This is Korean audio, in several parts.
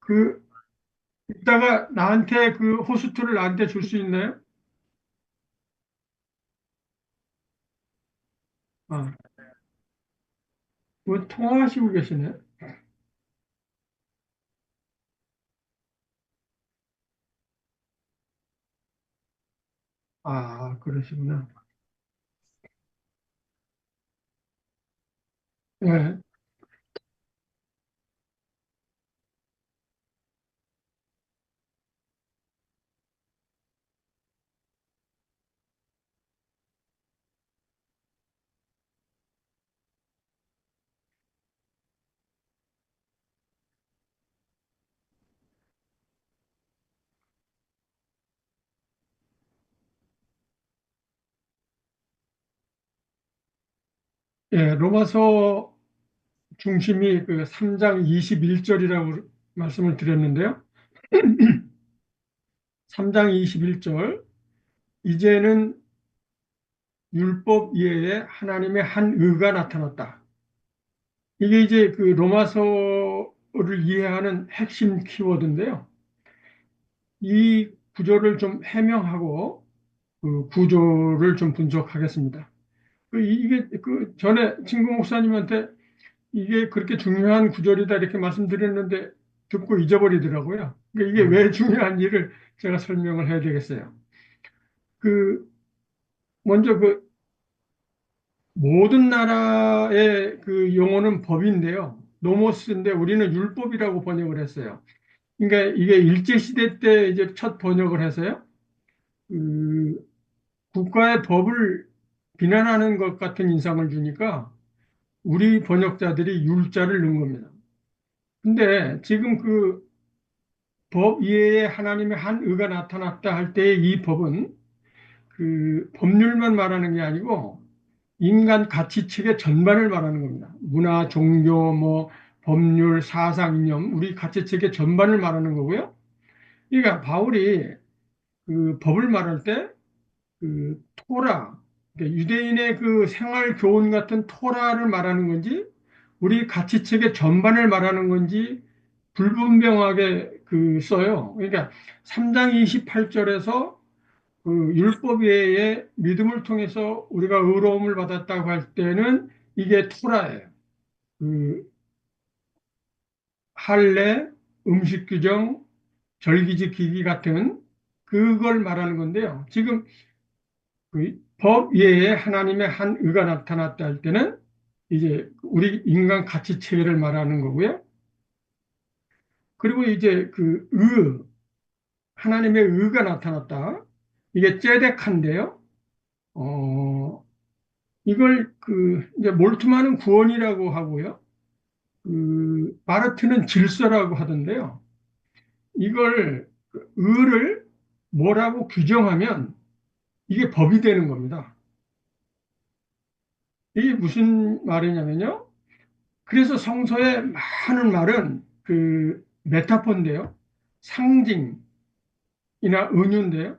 그, 이따가 나한테 그 호스트를 나한테 줄 수 있나요? 아, 뭐 통화하시고 계시네. 아, 그러시구나. 예, 예, 로마서 중심이 그 3장 21절이라고 말씀을 드렸는데요. 3장 21절, 이제는 율법 이외에 하나님의 한 의가 나타났다. 이게 이제 그 로마서를 이해하는 핵심 키워드인데요. 이 구조를 좀 해명하고 그 구조를 좀 분석하겠습니다. 이게 그 전에 친구 목사님한테 이게 그렇게 중요한 구절이다 이렇게 말씀드렸는데 듣고 잊어버리더라고요. 그러니까 이게 왜 중요한지를 제가 설명을 해야 되겠어요. 그 먼저 그 모든 나라의 그 용어는 법인데요. 노모스인데 우리는 율법이라고 번역을 했어요. 그러니까 이게 일제시대 때 이제 첫 번역을 해서요. 그 국가의 법을 비난하는 것 같은 인상을 주니까 우리 번역자들이 율자를 넣은 겁니다. 근데 지금 그 법 이외에 하나님의 한 의가 나타났다 할 때 이 법은 그 법률만 말하는 게 아니고 인간 가치체계 전반을 말하는 겁니다. 문화, 종교, 뭐 법률, 사상, 이념, 우리 가치체계 전반을 말하는 거고요. 그러니까 바울이 그 법을 말할 때 그 토라, 그러니까 유대인의 그 생활 교훈 같은 토라를 말하는 건지 우리 가치체계 전반을 말하는 건지 불분명하게 그 써요. 그러니까 3장 28절에서 그 율법 외에 믿음을 통해서 우리가 의로움을 받았다고 할 때는 이게 토라예요. 그 할례, 음식 규정, 절기 지키기 같은 그걸 말하는 건데요. 지금 그법 외에 하나님의 한 의가 나타났다 할 때는 이제 우리 인간 가치 체계를 말하는 거고요. 그리고 이제 그 하나님의 의가 나타났다. 이게 째덱한데요. 어, 이걸 그 이제 몰트만은 구원이라고 하고요. 그 바르트는 질서라고 하던데요. 이걸 그 의를 뭐라고 규정하면 이게 법이 되는 겁니다. 이게 무슨 말이냐면요. 그래서 성서의 많은 말은 그 메타포인데요. 상징이나 은유인데요.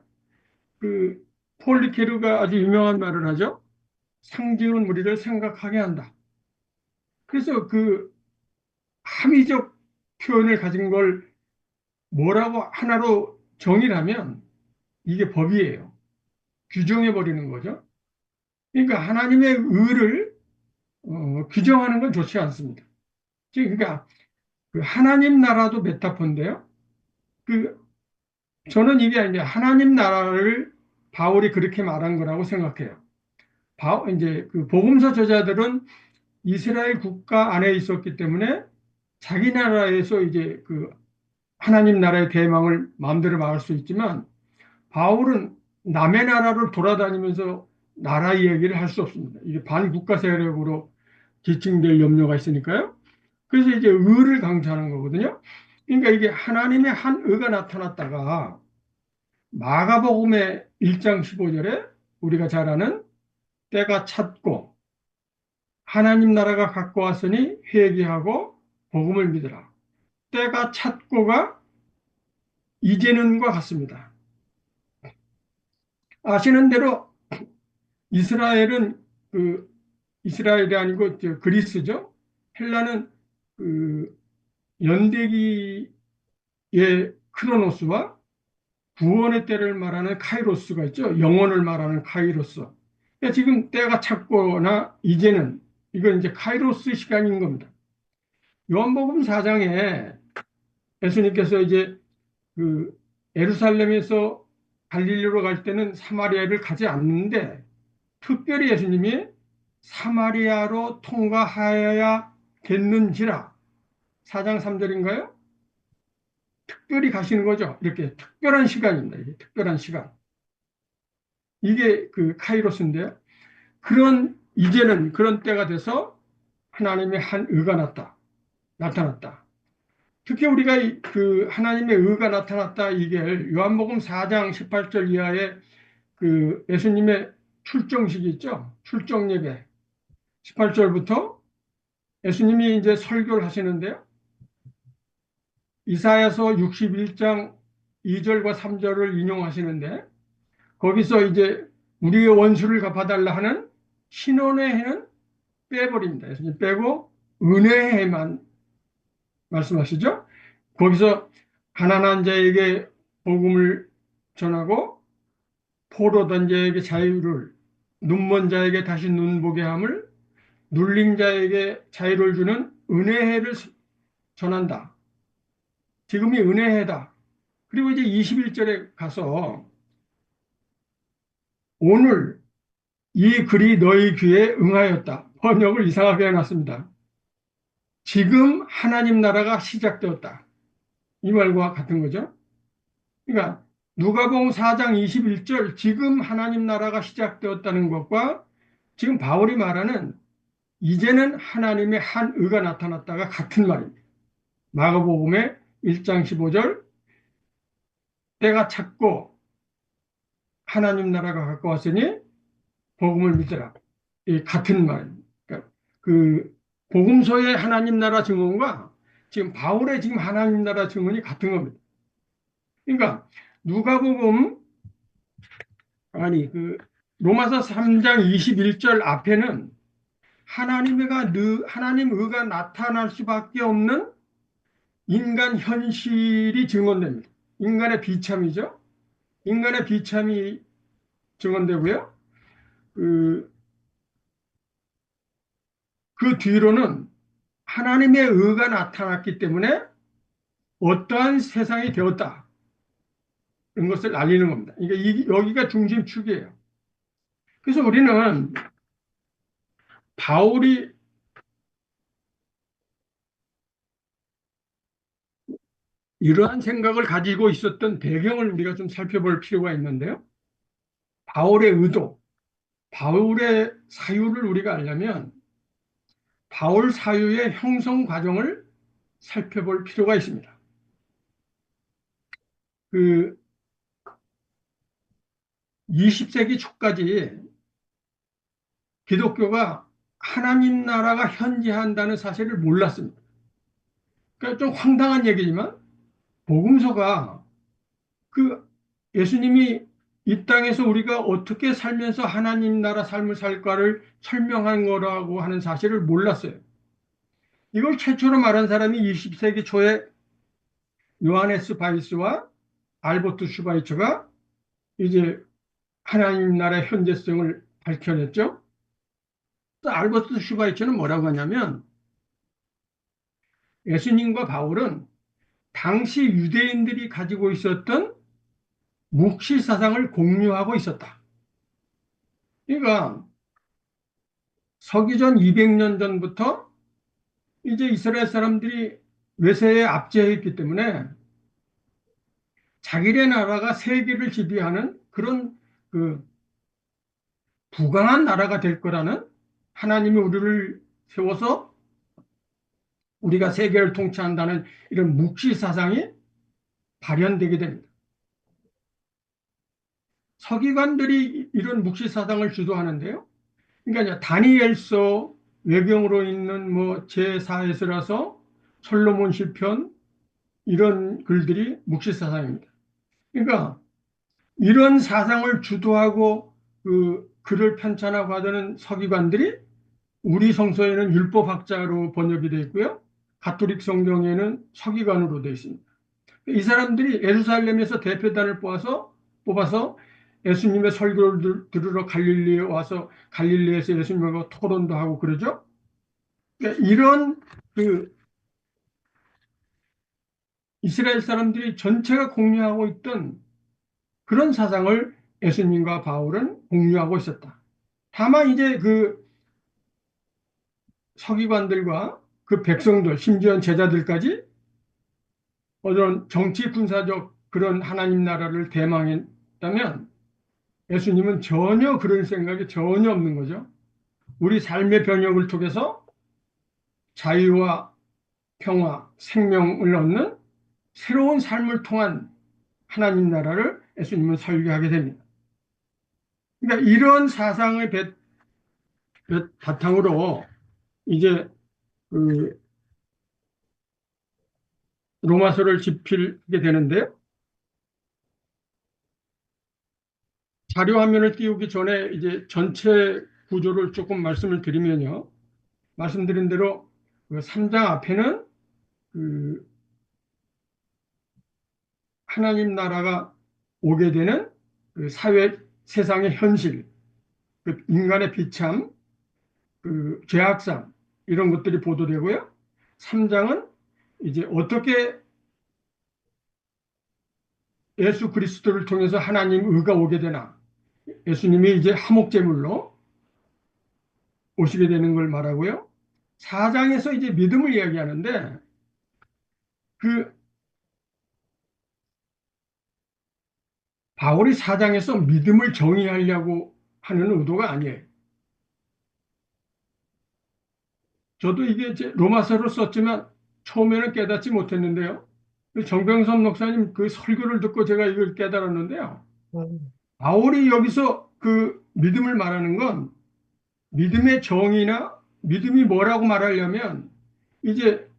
그 폴리케르가 아주 유명한 말을 하죠. 상징은 우리를 생각하게 한다. 그래서 그 합의적 표현을 가진 걸 뭐라고 하나로 정의를 하면 이게 법이에요. 규정해 버리는 거죠. 그러니까 하나님의 의를 규정하는 건 좋지 않습니다. 그러니까 그 하나님 나라도 메타포인데요. 그 저는 이게 이제 하나님 나라를 바울이 그렇게 말한 거라고 생각해요. 이제 그 복음서 저자들은 이스라엘 국가 안에 있었기 때문에 자기 나라에서 이제 그 하나님 나라의 대망을 마음대로 말할 수 있지만 바울은 남의 나라를 돌아다니면서 나라 이야기를 할 수 없습니다. 이게 반국가 세력으로 지칭될 염려가 있으니까요. 그래서 이제 의를 강조하는 거거든요. 그러니까 이게 하나님의 한 의가 나타났다가 마가복음의 1장 15절에 우리가 잘 아는 때가 찼고 하나님 나라가 가까웠으니 회개하고 복음을 믿으라. 때가 찼고가 이제는과 같습니다. 아시는 대로 이스라엘은 그 이스라엘이 아니고 그리스죠. 헬라는 그 연대기 크로노스와 구원의 때를 말하는 카이로스가 있죠. 영혼을 말하는 카이로스. 그러니까 지금 때가 찼거나 이제는 이건 이제 카이로스 시간인 겁니다. 요한복음 4장에 예수님께서 이제 그 예루살렘에서 갈릴리로 갈 때는 사마리아를 가지 않는데 특별히 예수님이 사마리아로 통과하여야 됐는지라 4장 3절인가요? 특별히 가시는 거죠. 이렇게 특별한 시간입니다. 이게 특별한 시간. 이게 그 카이로스인데요. 이제는 그런 때가 돼서 하나님의 한 의가 나타났다. 특히 우리가 그 하나님의 의가 나타났다 이게 요한복음 4장 18절 이하에 그 예수님의 출정식이 있죠. 출정 예배. 18절부터 예수님이 이제 설교를 하시는데요. 이사야서 61장 2절과 3절을 인용하시는데 거기서 이제 우리의 원수를 갚아달라 하는 신원의 해는 빼버립니다. 예수님 빼고 은혜의 해만 말씀하시죠. 거기서 가난한 자에게 복음을 전하고 포로된 자에게 자유를, 눈먼 자에게 다시 눈 보게 함을, 눌린 자에게 자유를 주는 은혜해를 전한다. 지금이 은혜해다. 그리고 이제 21절에 가서 오늘 이 글이 너희 귀에 응하였다. 번역을 이상하게 해놨습니다. 지금 하나님 나라가 시작되었다. 이 말과 같은 거죠. 그러니까 누가복음 4장 21절 지금 하나님 나라가 시작되었다는 것과 지금 바울이 말하는 이제는 하나님의 한 의가 나타났다가 같은 말입니다. 마가복음의 1장 15절 때가 찼고 하나님 나라가 가까웠으니 복음을 믿으라. 이 같은 말입니다. 그러니까 그 복음서의 하나님 나라 증언과 지금 바울의 지금 하나님 나라 증언이 같은 겁니다. 그러니까 누가복음 그 로마서 3장 21절 앞에는 하나님 의가 나타날 수밖에 없는 인간 현실이 증언됩니다. 인간의 비참이죠. 인간의 비참이 증언되고요. 그, 그 뒤로는 하나님의 의가 나타났기 때문에 어떠한 세상이 되었다. 이런 것을 알리는 겁니다. 여기가 중심축이에요. 그래서 우리는 바울이 이러한 생각을 가지고 있었던 배경을 우리가 좀 살펴볼 필요가 있는데요. 바울의 의도, 바울의 사유를 우리가 알려면 바울 사유의 형성 과정을 살펴볼 필요가 있습니다. 그 20세기 초까지 기독교가 하나님 나라가 현재한다는 사실을 몰랐습니다. 그러니까 좀 황당한 얘기지만 복음서가 그 예수님이 이 땅에서 우리가 어떻게 살면서 하나님 나라 삶을 살까를 설명한 거라고 하는 사실을 몰랐어요. 이걸 최초로 말한 사람이 20세기 초에 요하네스 바이스와 알버트 슈바이처가 이제 하나님 나라의 현재성을 밝혀냈죠. 알버트 슈바이처는 뭐라고 하냐면 예수님과 바울은 당시 유대인들이 가지고 있었던 묵시 사상을 공유하고 있었다. 그러니까 서기전 200년 전부터 이제 이스라엘 사람들이 외세에 압제했기 때문에 자기네 나라가 세계를 지배하는 그런 그 부강한 나라가 될 거라는 하나님이 우리를 세워서 우리가 세계를 통치한다는 이런 묵시 사상이 발현되게 됩니다. 서기관들이 이런 묵시 사상을 주도하는데요. 그러니까 이제 다니엘서 외경으로 있는 뭐 제4에서라서 솔로몬 시편 이런 글들이 묵시 사상입니다. 그러니까 이런 사상을 주도하고 그 글을 편찬하고 하는 서기관들이 우리 성서에는 율법학자로 번역이 되어 있고요. 가톨릭 성경에는 서기관으로 되어 있습니다. 이 사람들이 예루살렘에서 대표단을 뽑아서 예수님의 설교를 들으러 갈릴리에 와서 갈릴리에서 예수님하고 토론도 하고 그러죠. 그러니까 이런 그 이스라엘 사람들이 전체가 공유하고 있던 그런 사상을 예수님과 바울은 공유하고 있었다. 다만 이제 그 서기관들과 그 백성들, 심지어 제자들까지 어떤 정치 군사적 그런 하나님 나라를 대망했다면 예수님은 전혀 그런 생각이 전혀 없는 거죠. 우리 삶의 변혁을 통해서 자유와 평화, 생명을 얻는 새로운 삶을 통한 하나님 나라를 예수님은 설교하게 됩니다. 그러니까 이런 사상을 바탕으로 이제 그 로마서를 집필하게 되는데 자료 화면을 띄우기 전에 이제 전체 구조를 조금 말씀을 드리면요. 말씀드린 대로 그 3장 앞에는 그 하나님 나라가 오게 되는 그 사회 세상의 현실, 그 인간의 비참, 그 죄악상 이런 것들이 보도되고요. 3장은 이제 어떻게 예수 그리스도를 통해서 하나님 의가 오게 되나 예수님이 이제 화목제물로 오시게 되는 걸 말하고요. 4장에서 이제 믿음을 이야기하는데 그 바울이 4장에서 믿음을 정의하려고 하는 의도가 아니에요. 저도 이게 이제 로마서로 썼지만 처음에는 깨닫지 못했는데요. 정병선 목사님 그 설교를 듣고 제가 이걸 깨달았는데요. 바울이 여기서 그 믿음을 말하는 건 믿음의 정의나 믿음이 뭐라고 말하려면 이제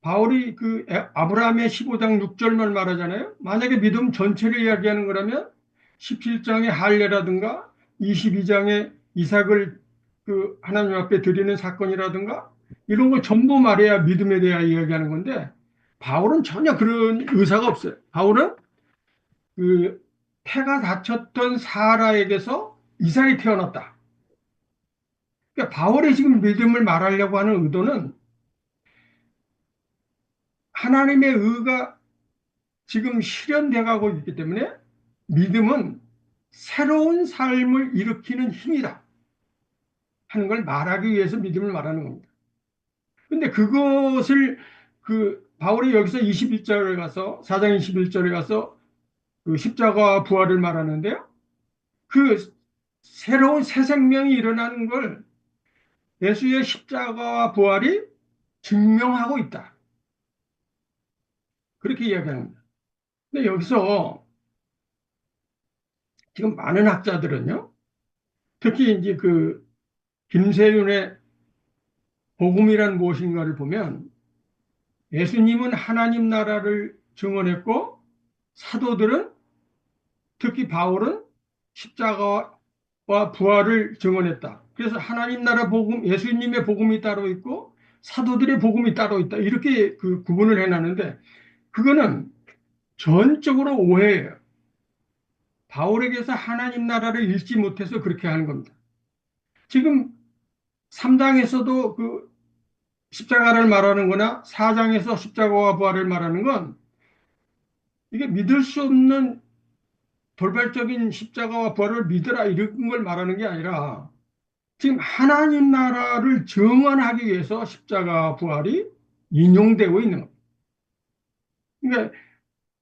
바울이 그 아브라함의 15장 6절만 말하잖아요. 만약에 믿음 전체를 이야기하는 거라면 17장의 할례라든가 22장의 이삭을 그 하나님 앞에 드리는 사건이라든가 이런 걸 전부 말해야 믿음에 대해 이야기하는 건데 바울은 전혀 그런 의사가 없어요. 바울은 그 태가 다쳤던 사라에게서 이삭이 태어났다. 그러니까 바울의 지금 믿음을 말하려고 하는 의도는 하나님의 의가 지금 실현돼 가고 있기 때문에 믿음은 새로운 삶을 일으키는 힘이다 하는 걸 말하기 위해서 믿음을 말하는 겁니다. 근데 그것을 그 바울이 여기서 21절에 가서 4장 21절에 가서 그 십자가와 부활을 말하는데요. 그 새로운 새 생명이 일어나는 걸 예수의 십자가와 부활이 증명하고 있다. 그렇게 이야기하는 겁니다. 근데 여기서 지금 많은 학자들은요. 특히 이제 그 김세윤의 복음이란 무엇인가를 보면 예수님은 하나님 나라를 증언했고 사도들은 특히 바울은 십자가와 부활을 증언했다. 그래서 하나님 나라 복음, 예수님의 복음이 따로 있고 사도들의 복음이 따로 있다. 이렇게 그 구분을 해놨는데 그거는 전적으로 오해예요. 바울에게서 하나님 나라를 읽지 못해서 그렇게 하는 겁니다. 지금 3장에서도 그 십자가를 말하는 거나 4장에서 십자가와 부활을 말하는 건 이게 믿을 수 없는 돌발적인 십자가와 부활을 믿으라 이런 걸 말하는 게 아니라 지금 하나님 나라를 증언하기 위해서 십자가와 부활이 인용되고 있는 겁니다. 그러니까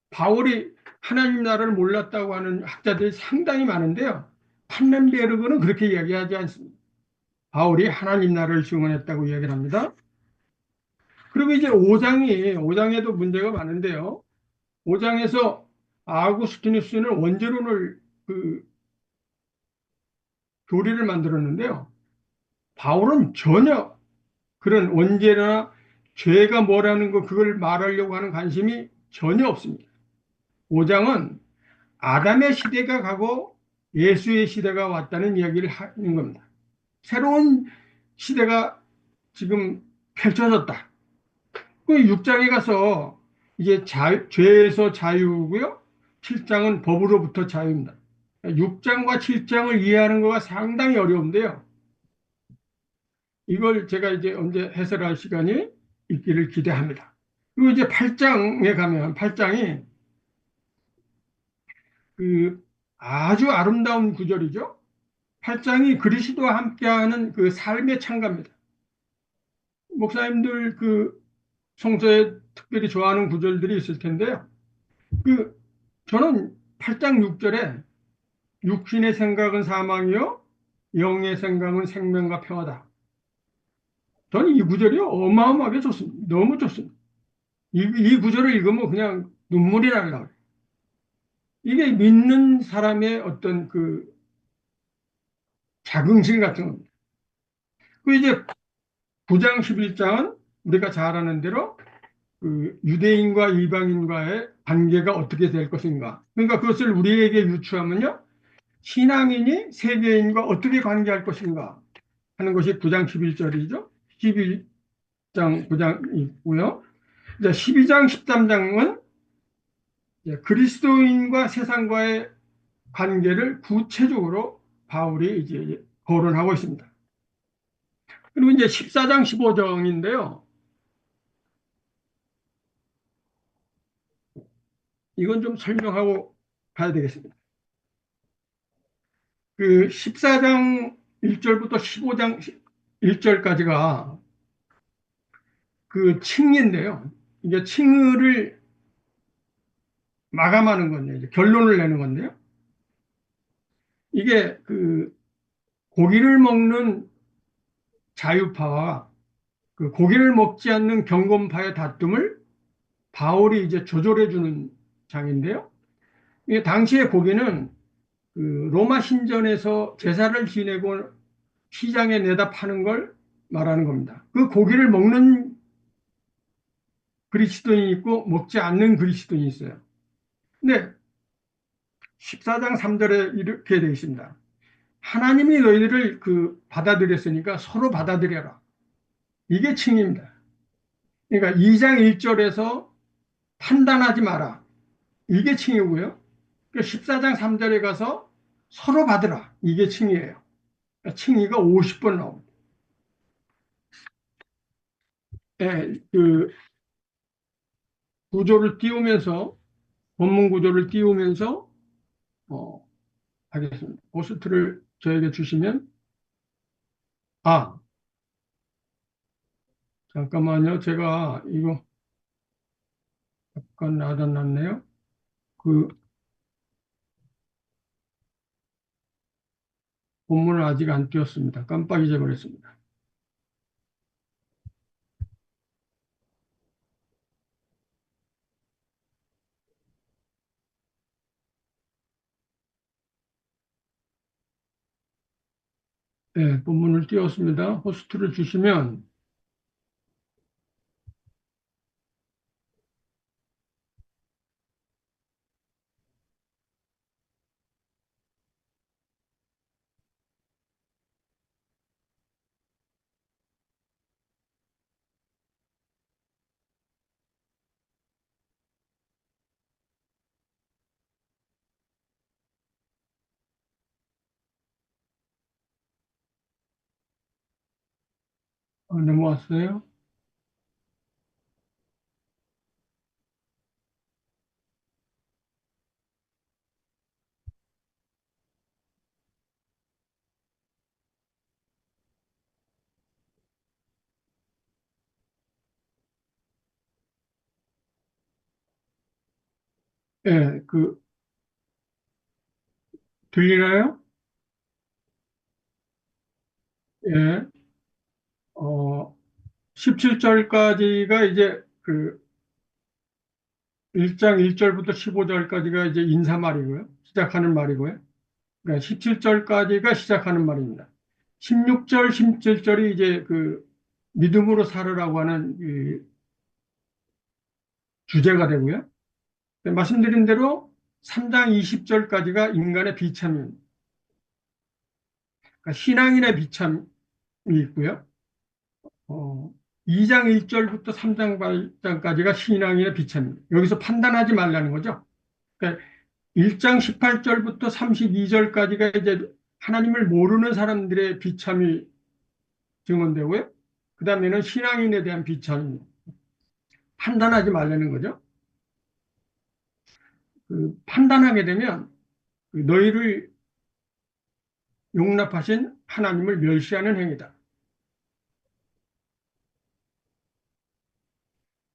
바울이 하나님 나라를 몰랐다고 하는 학자들이 상당히 많은데요. 판넨베르그는 그렇게 이야기하지 않습니다. 바울이 하나님 나라를 증언했다고 이야기를 합니다. 그리고 이제 5장에도 문제가 많은데요. 5장에서 아구스티누스는 원죄론을 그 교리를 만들었는데요. 바울은 전혀 그런 원죄나 죄가 뭐라는 거 그걸 말하려고 하는 관심이 전혀 없습니다. 5장은 아담의 시대가 가고 예수의 시대가 왔다는 이야기를 하는 겁니다. 새로운 시대가 지금 펼쳐졌다. 그 6장에 가서 이게 죄에서 자유고요. 7장은 법으로부터 자유입니다. 6장과 7장을 이해하는 거가 상당히 어려운데요. 이걸 제가 이제 언제 해설할 시간이 있기를 기대합니다. 그리고 이제 8장에 가면 8장이 그 아주 아름다운 구절이죠. 8장이 그리스도와 함께하는 그 삶의 찬가입니다. 목사님들 그 성서에 특별히 좋아하는 구절들이 있을 텐데요. 그 저는 8장 6절에 육신의 생각은 사망이요 영의 생각은 생명과 평화다. 저는 이 구절이 어마어마하게 좋습니다. 너무 좋습니다. 이 구절을 읽으면 그냥 눈물이 날라요. 이게 믿는 사람의 어떤 그 자긍심 같은 겁니다. 그 이제 9장 11장은 우리가 잘 아는 대로 그 유대인과 이방인과의 관계가 어떻게 될 것인가. 그러니까 그것을 우리에게 유추하면요. 신앙인이 세계인과 어떻게 관계할 것인가 하는 것이 9장 11절이죠. 11장 9장 있고요. 이제 12장 13장은 그리스도인과 세상과의 관계를 구체적으로 바울이 이제 거론하고 있습니다. 그리고 이제 14장 15장인데요. 이건 좀 설명하고 가야 되겠습니다. 그 14장 1절부터 15장 1절까지가 그 칭의인데요. 이제 칭의를 마감하는 건데, 이제 결론을 내는 건데요. 이게 그 고기를 먹는 자유파와 그 고기를 먹지 않는 경건파의 다툼을 바울이 이제 조절해 주는 장인데요. 이게 당시의 고기는 그 로마 신전에서 제사를 지내고 시장에 내다 파는 걸 말하는 겁니다. 그 고기를 먹는 그리스도인이 있고 먹지 않는 그리스도인이 있어요. 근데 14장 3절에 이렇게 되어 있습니다. 하나님이 너희들을 그 받아들였으니까 서로 받아들여라. 이게 칭입니다. 그러니까 2장 1절에서 판단하지 마라. 이게 칭이고요. 14장 3절에 가서 서로 받으라. 이게 칭이에요. 그러니까 칭의가 50번 나옵니다. 예, 그 구조를 띄우면서 본문 구조를 띄우면서 어, 하겠습니다. 포스트를 저에게 주시면 아 잠깐만요. 제가 이거 잠깐 놔뒀네요. 그 본문을 아직 안 띄웠습니다. 깜빡 잊어버렸습니다. 네, 본문을 띄웠습니다. 호스트를 주시면 넘어왔어요. 예, 그 들리나요? 예, 17절까지가 이제 그 1장 1절부터 15절까지가 이제 인사말이고요. 시작하는 말이고요. 그러니까 17절까지가 시작하는 말입니다. 16절, 17절이 이제 그 믿음으로 살으라고 하는 이 주제가 되고요. 말씀드린 대로 3장 20절까지가 인간의 비참입니다. 그러니까 신앙인의 비참이 있고요. 어, 2장 1절부터 3장 8장까지가 신앙인의 비참입니다. 여기서 판단하지 말라는 거죠. 그러니까 1장 18절부터 32절까지가 이제 하나님을 모르는 사람들의 비참이 증언되고요. 그 다음에는 신앙인에 대한 비참입니다. 판단하지 말라는 거죠. 판단하게 되면 너희를 용납하신 하나님을 멸시하는 행위다.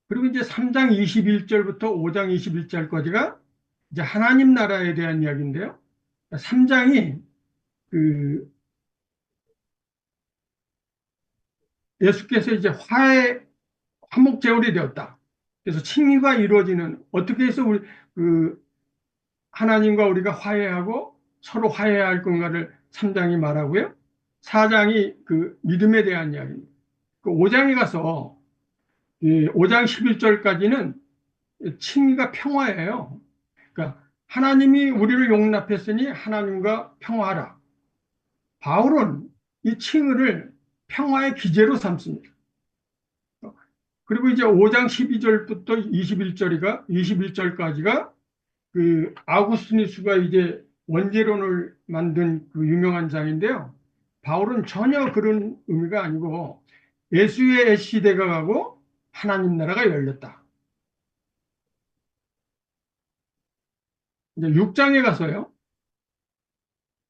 그리고 이제 3장 21절부터 5장 21절까지가 이제 하나님 나라에 대한 이야기인데요. 3장이 그 예수께서 이제 화목제물이 되었다. 그래서 칭의가 이루어지는 어떻게 해서 우리 그 하나님과 우리가 화해하고 서로 화해할 건가를 3장이 말하고요. 4장이 그 믿음에 대한 이야기입니다. 그 5장에 가서 5장 11절까지는 칭의가 평화예요. 그러니까 하나님이 우리를 용납했으니 하나님과 평화하라. 바울은 이 칭의를 평화의 기제로 삼습니다. 그리고 이제 5장 12절부터 21절까지가 그 아구스티누스가 이제 원죄론을 만든 그 유명한 장인데요. 바울은 전혀 그런 의미가 아니고 예수의 시대가 가고 하나님 나라가 열렸다. 이제 6장에 가서요.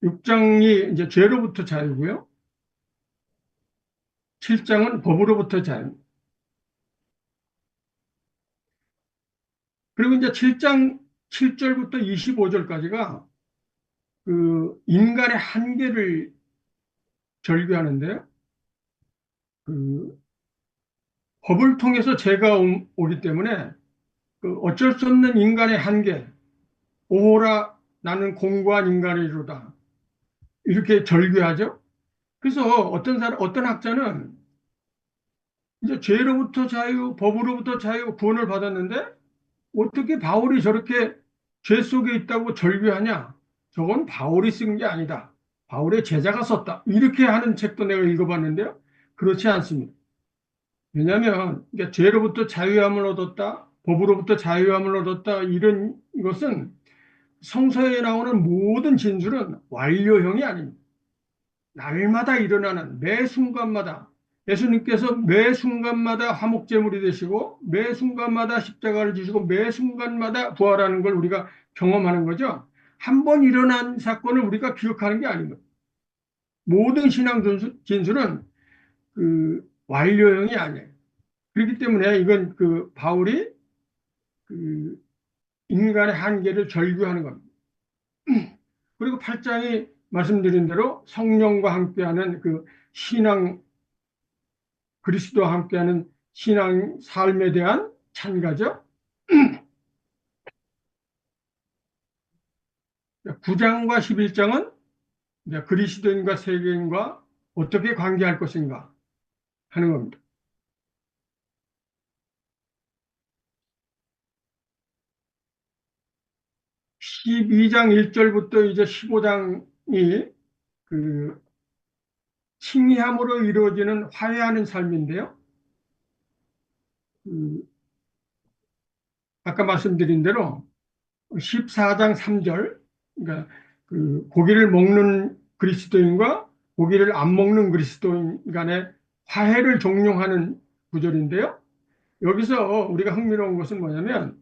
6장이 이제 죄로부터 자유고요. 7장은 법으로부터 자유. 그리고 이제 7장 7절부터 25절까지가 그 인간의 한계를 절규하는데요. 그 법을 통해서 죄가 오기 때문에 그 어쩔 수 없는 인간의 한계, 오호라 나는 공고한 인간이로다. 이렇게 절규하죠. 그래서 어떤 학자는 이제 죄로부터 자유, 법으로부터 자유, 구원을 받았는데 어떻게 바울이 저렇게 죄 속에 있다고 절규하냐? 저건 바울이 쓴 게 아니다. 바울의 제자가 썼다. 이렇게 하는 책도 내가 읽어봤는데요. 그렇지 않습니다. 왜냐하면 그러니까 죄로부터 자유함을 얻었다, 법으로부터 자유함을 얻었다 이런 것은 성서에 나오는 모든 진술은 완료형이 아닙니다. 날마다 일어나는 매 순간마다 예수님께서 매 순간마다 화목제물이 되시고 매 순간마다 십자가를 지시고 매 순간마다 부활하는 걸 우리가 경험하는 거죠. 한 번 일어난 사건을 우리가 기억하는 게 아닌 거예요. 모든 신앙 진술은 그 완료형이 아니에요. 그렇기 때문에 이건 그 바울이 그 인간의 한계를 절규하는 겁니다. 그리고 8장이 말씀드린 대로 성령과 함께하는 그 신앙, 그리스도와 함께하는 신앙 삶에 대한 찬가죠. 9장과 11장은 그리스도인과 세계인과 어떻게 관계할 것인가 하는 겁니다. 12장 1절부터 이제 15장이 그 칭의함으로 이루어지는 화해하는 삶인데요. 그 아까 말씀드린 대로 14장 3절, 그러니까 그 고기를 먹는 그리스도인과 고기를 안 먹는 그리스도인 간의 화해를 종용하는 구절인데요. 여기서 우리가 흥미로운 것은 뭐냐면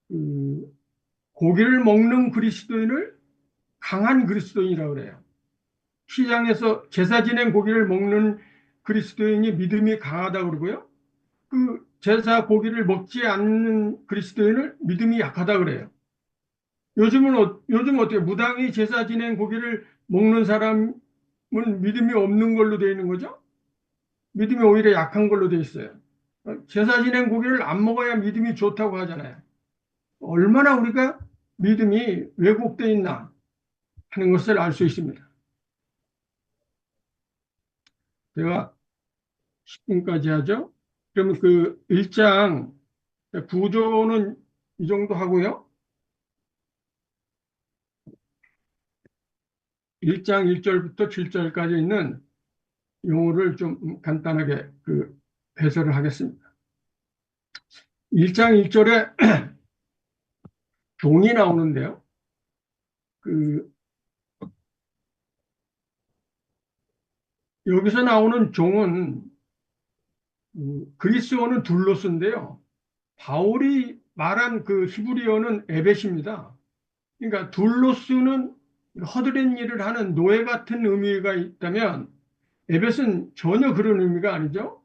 그 고기를 먹는 그리스도인을 강한 그리스도인이라고 그래요. 시장에서 제사 지낸 고기를 먹는 그리스도인이 믿음이 강하다고 그러고요. 그 제사 고기를 먹지 않는 그리스도인을 믿음이 약하다 그래요. 요즘 어떻게 무당이 제사 지낸 고기를 먹는 사람은 믿음이 없는 걸로 되어 있는 거죠? 믿음이 오히려 약한 걸로 되어 있어요. 제사 지낸 고기를 안 먹어야 믿음이 좋다고 하잖아요. 얼마나 우리가 믿음이 왜곡되어 있나 하는 것을 알 수 있습니다. 제가 10분까지 하죠. 그러면 그 1장 구조는 이 정도 하고요. 1장 1절부터 7절까지 있는 용어를 좀 간단하게 해설을 하겠습니다. 1장 1절에 종이 나오는데요. 그 여기서 나오는 종은 그리스어는 둘로스인데요. 바울이 말한 그 히브리어는 에벳입니다. 그러니까 둘로스는 허드렛 일을 하는 노예 같은 의미가 있다면 에벳은 전혀 그런 의미가 아니죠.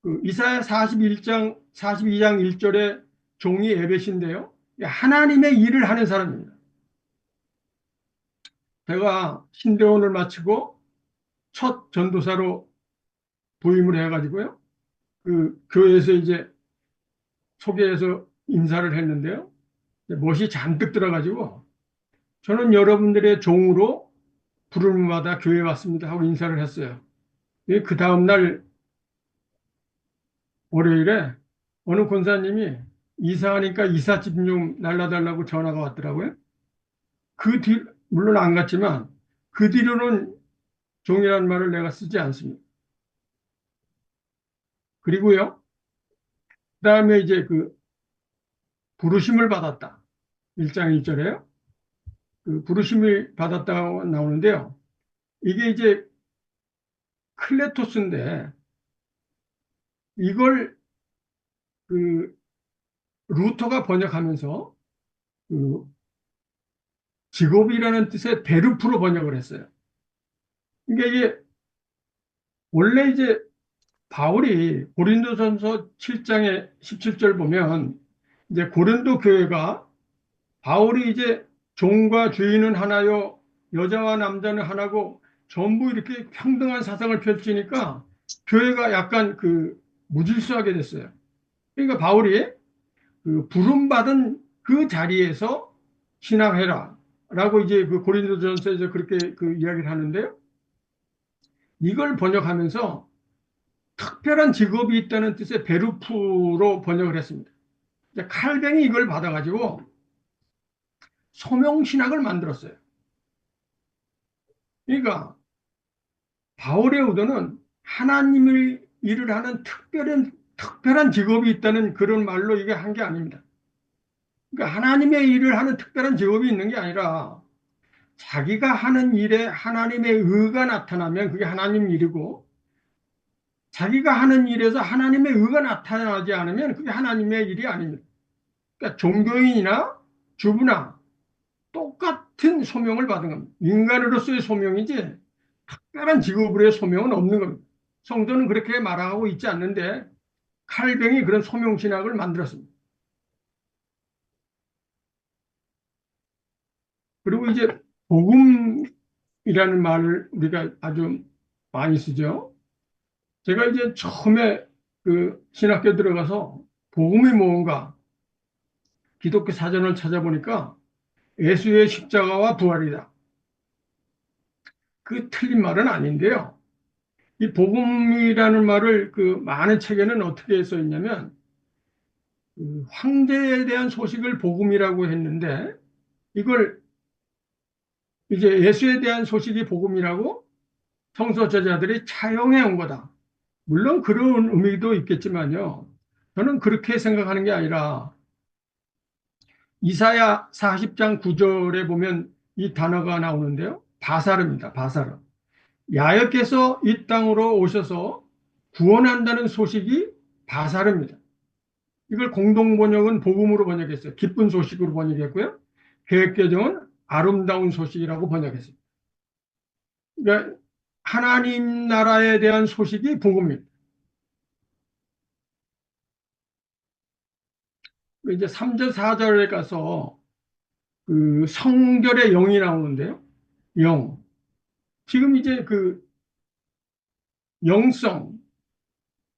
그 이사야 42장 1절에 종이 에벳인데요. 하나님의 일을 하는 사람입니다. 제가 신대원을 마치고 첫 전도사로 부임을 해가지고요. 그 교회에서 이제 소개해서 인사를 했는데요. 멋이 잔뜩 들어가지고 저는 여러분들의 종으로 부름받아 교회에 왔습니다 하고 인사를 했어요. 그 다음날 월요일에 어느 권사님이 이사하니까 이삿짐 좀 날라달라고 전화가 왔더라고요. 물론 안 갔지만 그 뒤로는 종이라는 말을 내가 쓰지 않습니다. 그리고요, 그 다음에 이제 그 부르심을 받았다. 1장 1절에요. 그 부르심을 받았다고 나오는데요. 이게 이제 클레토스인데 이걸 그 루터가 번역하면서 그 직업이라는 뜻의 베르프로 번역을 했어요. 그러니까 이게 원래 이제 바울이 고린도전서 7장의 17절 보면 이제 고린도 교회가 바울이 이제 종과 주인은 하나요, 여자와 남자는 하나고 전부 이렇게 평등한 사상을 펼치니까 교회가 약간 그 무질서하게 됐어요. 그러니까 바울이 그 부름받은 그 자리에서 신앙해라 라고 이제 그 고린도전서에서 그렇게 그 이야기를 하는데요. 이걸 번역하면서 특별한 직업이 있다는 뜻의 베르프로 번역을 했습니다. 칼뱅이 이걸 받아가지고 소명신학을 만들었어요. 그러니까 바울의 의도는 하나님을 일을 하는 특별한 직업이 있다는 그런 말로 이게 한 게 아닙니다. 그러니까 하나님의 일을 하는 특별한 직업이 있는 게 아니라 자기가 하는 일에 하나님의 의가 나타나면 그게 하나님 일이고 자기가 하는 일에서 하나님의 의가 나타나지 않으면 그게 하나님의 일이 아닙니다. 그러니까 종교인이나 주부나 똑같은 소명을 받은 겁니다. 인간으로서의 소명이지 특별한 직업으로의 소명은 없는 겁니다. 성도는 그렇게 말하고 있지 않는데 칼뱅이 그런 소명신학을 만들었습니다. 그리고 이제 복음이라는 말을 우리가 아주 많이 쓰죠. 제가 이제 처음에 그 신학교 들어가서 복음이 뭔가 기독교 사전을 찾아보니까 예수의 십자가와 부활이다. 그 틀린 말은 아닌데요. 이 복음이라는 말을 그 많은 책에는 어떻게 써 있냐면 그 황제에 대한 소식을 복음이라고 했는데 이걸 이제 예수에 대한 소식이 복음이라고 성서 저자들이 차용해 온 거다. 물론 그런 의미도 있겠지만요. 저는 그렇게 생각하는 게 아니라 이사야 40장 9절에 보면 이 단어가 나오는데요. 바사르입니다. 바사르. 야훼께서 이 땅으로 오셔서 구원한다는 소식이 바사르입니다. 이걸 공동번역은 복음으로 번역했어요. 기쁜 소식으로 번역했고요. 개역개정은 아름다운 소식이라고 번역했습니다. 그러니까 하나님 나라에 대한 소식이 복음입니다. 이제 3절, 4절에 가서 그 성결의 영이 나오는데요. 영. 지금 이제 그 영성,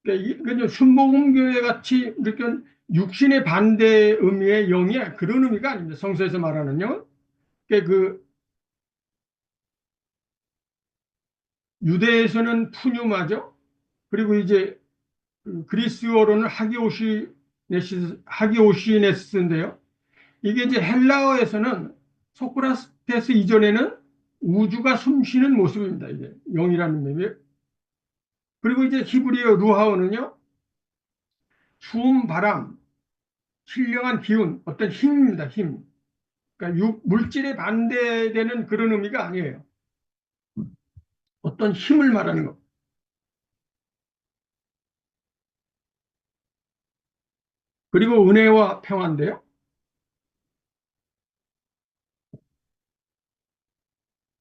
그러니까 순복음교회 같이 이렇게 육신의 반대 의미의 영이 그런 의미가 아닙니다. 성서에서 말하는 영. 그러니까 그 유대에서는 푸뉴마죠. 그리고 이제 그 그리스어로는 하기오시네스인데요. 이게 이제 헬라어에서는 소크라테스 이전에는 우주가 숨쉬는 모습입니다. 이게 영이라는 의미. 그리고 이제 히브리어 루하우는요, 추운 바람, 신령한 기운, 어떤 힘입니다, 힘. 그러니까 물질에 반대되는 그런 의미가 아니에요. 어떤 힘을 말하는 것. 그리고 은혜와 평화인데요.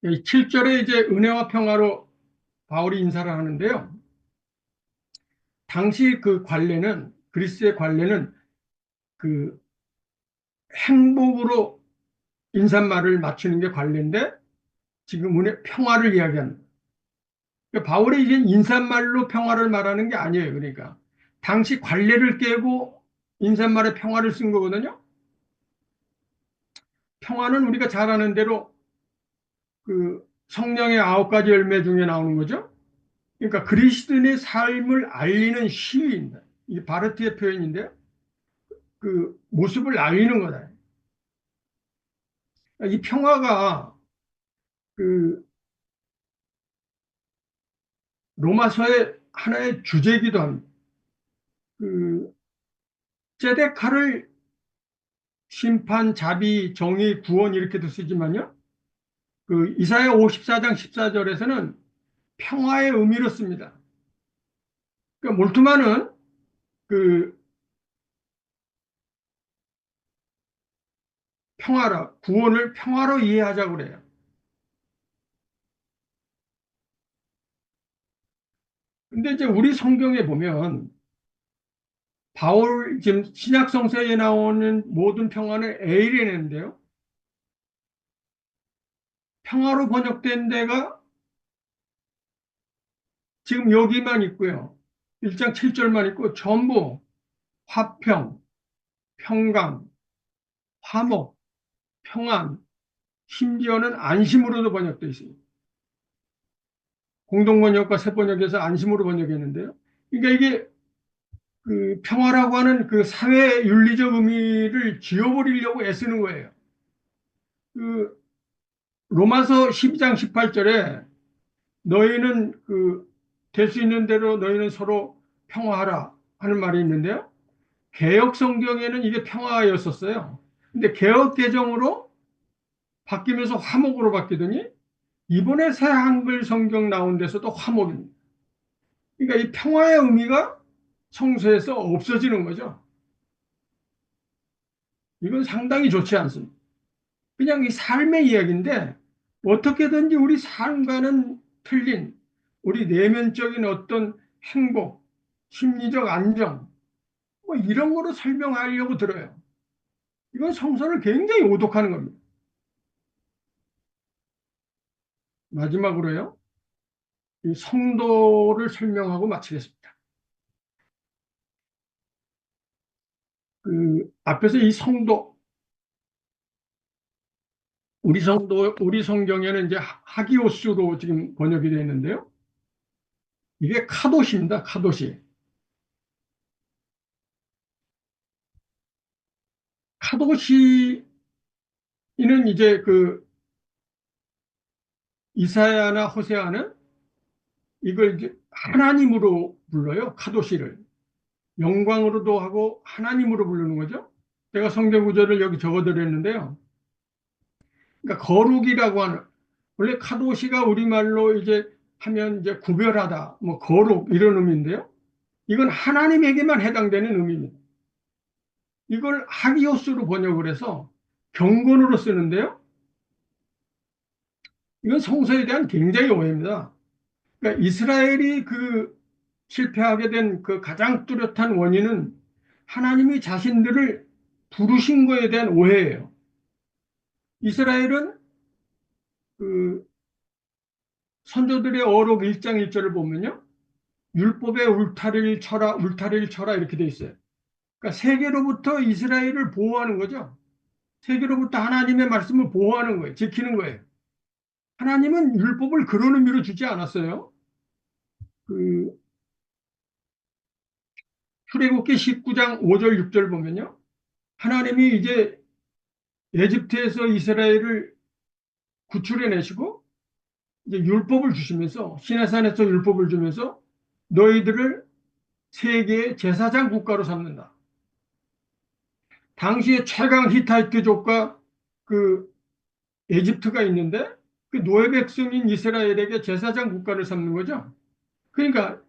7절에 이제 은혜와 평화로 바울이 인사를 하는데요. 당시 그 관례는, 그리스의 관례는 그 행복으로 인사말을 맞추는 게 관례인데 지금 은혜, 평화를 이야기하는. 그러니까 바울이 이제 인사말로 평화를 말하는 게 아니에요. 그러니까 당시 관례를 깨고 인사말에 평화를 쓴 거거든요. 평화는 우리가 잘 아는 대로 그 성령의 9가지 열매 중에 나오는 거죠. 그러니까 그리스도인의 삶을 알리는 시위입니다. 이게 바르트의 표현인데 그 모습을 알리는 거다. 이 평화가 그 로마서의 하나의 주제이기도 합니다. 그 세데카를 심판, 자비, 정의, 구원 이렇게도 쓰지만요. 그 이사야 54장 14절에서는 평화의 의미로 씁니다. 그러니까 몰트만은 그 평화라 구원을 평화로 이해하자고 그래요. 근데 이제 우리 성경에 보면 바울 지금 신약 성서에 나오는 모든 평화는 에이레는데요. 평화로 번역된 데가 지금 여기만 있고요. 1장 7절만 있고 전부 화평, 평강, 화목, 평안, 심지어는 안심으로도 번역되어 있습니다. 공동번역과 새번역에서 안심으로 번역했는데요. 그러니까 이게 그 평화라고 하는 그 사회 윤리적 의미를 지워버리려고 애쓰는 거예요. 그 로마서 12장 18절에 너희는 그 될 수 있는 대로 너희는 서로 평화하라 하는 말이 있는데요. 개역 성경에는 이게 평화였었어요. 근데 개역 개정으로 바뀌면서 화목으로 바뀌더니 이번에 새 한글 성경 나온 데서도 화목입니다. 그러니까 이 평화의 의미가 성서에서 없어지는 거죠. 이건 상당히 좋지 않습니다. 그냥 이 삶의 이야기인데 어떻게든지 우리 삶과는 틀린 우리 내면적인 어떤 행복, 심리적 안정, 뭐 이런 거로 설명하려고 들어요. 이건 성서를 굉장히 오독하는 겁니다. 마지막으로요, 이 성도를 설명하고 마치겠습니다. 그 앞에서 이 성도, 우리 성경에는 이제 하기오스로 지금 번역이 되어 있는데요. 이게 카도시입니다. 카도시. 카도시는 이제 그 이사야나 호세아는 이걸 이제 하나님으로 불러요. 카도시를. 영광으로도 하고 하나님으로 부르는 거죠. 제가 성경 구절을 여기 적어드렸는데요. 그러니까 거룩이라고 하는, 원래 카도시가 우리말로 이제 하면 이제 구별하다, 뭐 거룩 이런 의미인데요. 이건 하나님에게만 해당되는 의미입니다. 이걸 하기오스로 번역을 해서 경건으로 쓰는데요. 이건 성서에 대한 굉장히 오해입니다. 그러니까 이스라엘이 그 실패하게 된 그 가장 뚜렷한 원인은 하나님이 자신들을 부르신 거에 대한 오해예요. 이스라엘은 그 선조들의 어록 1장 1절을 보면요. 율법의 울타리를 쳐라, 울타리를 쳐라 이렇게 돼 있어요. 그러니까 세계로부터 이스라엘을 보호하는 거죠. 세계로부터 하나님의 말씀을 보호하는 거예요. 지키는 거예요. 하나님은 율법을 그런 의미로 주지 않았어요. 그 출애굽기 19장 5절 6절 보면요. 하나님이 이제 에집트에서 이스라엘을 구출해 내시고 이제 율법을 주시면서 시내산에서 율법을 주면서 너희들을 세계의 제사장 국가로 삼는다. 당시에 최강 히타이트족과 그 에집트가 있는데 그 노예 백성인 이스라엘에게 제사장 국가를 삼는 거죠. 그러니까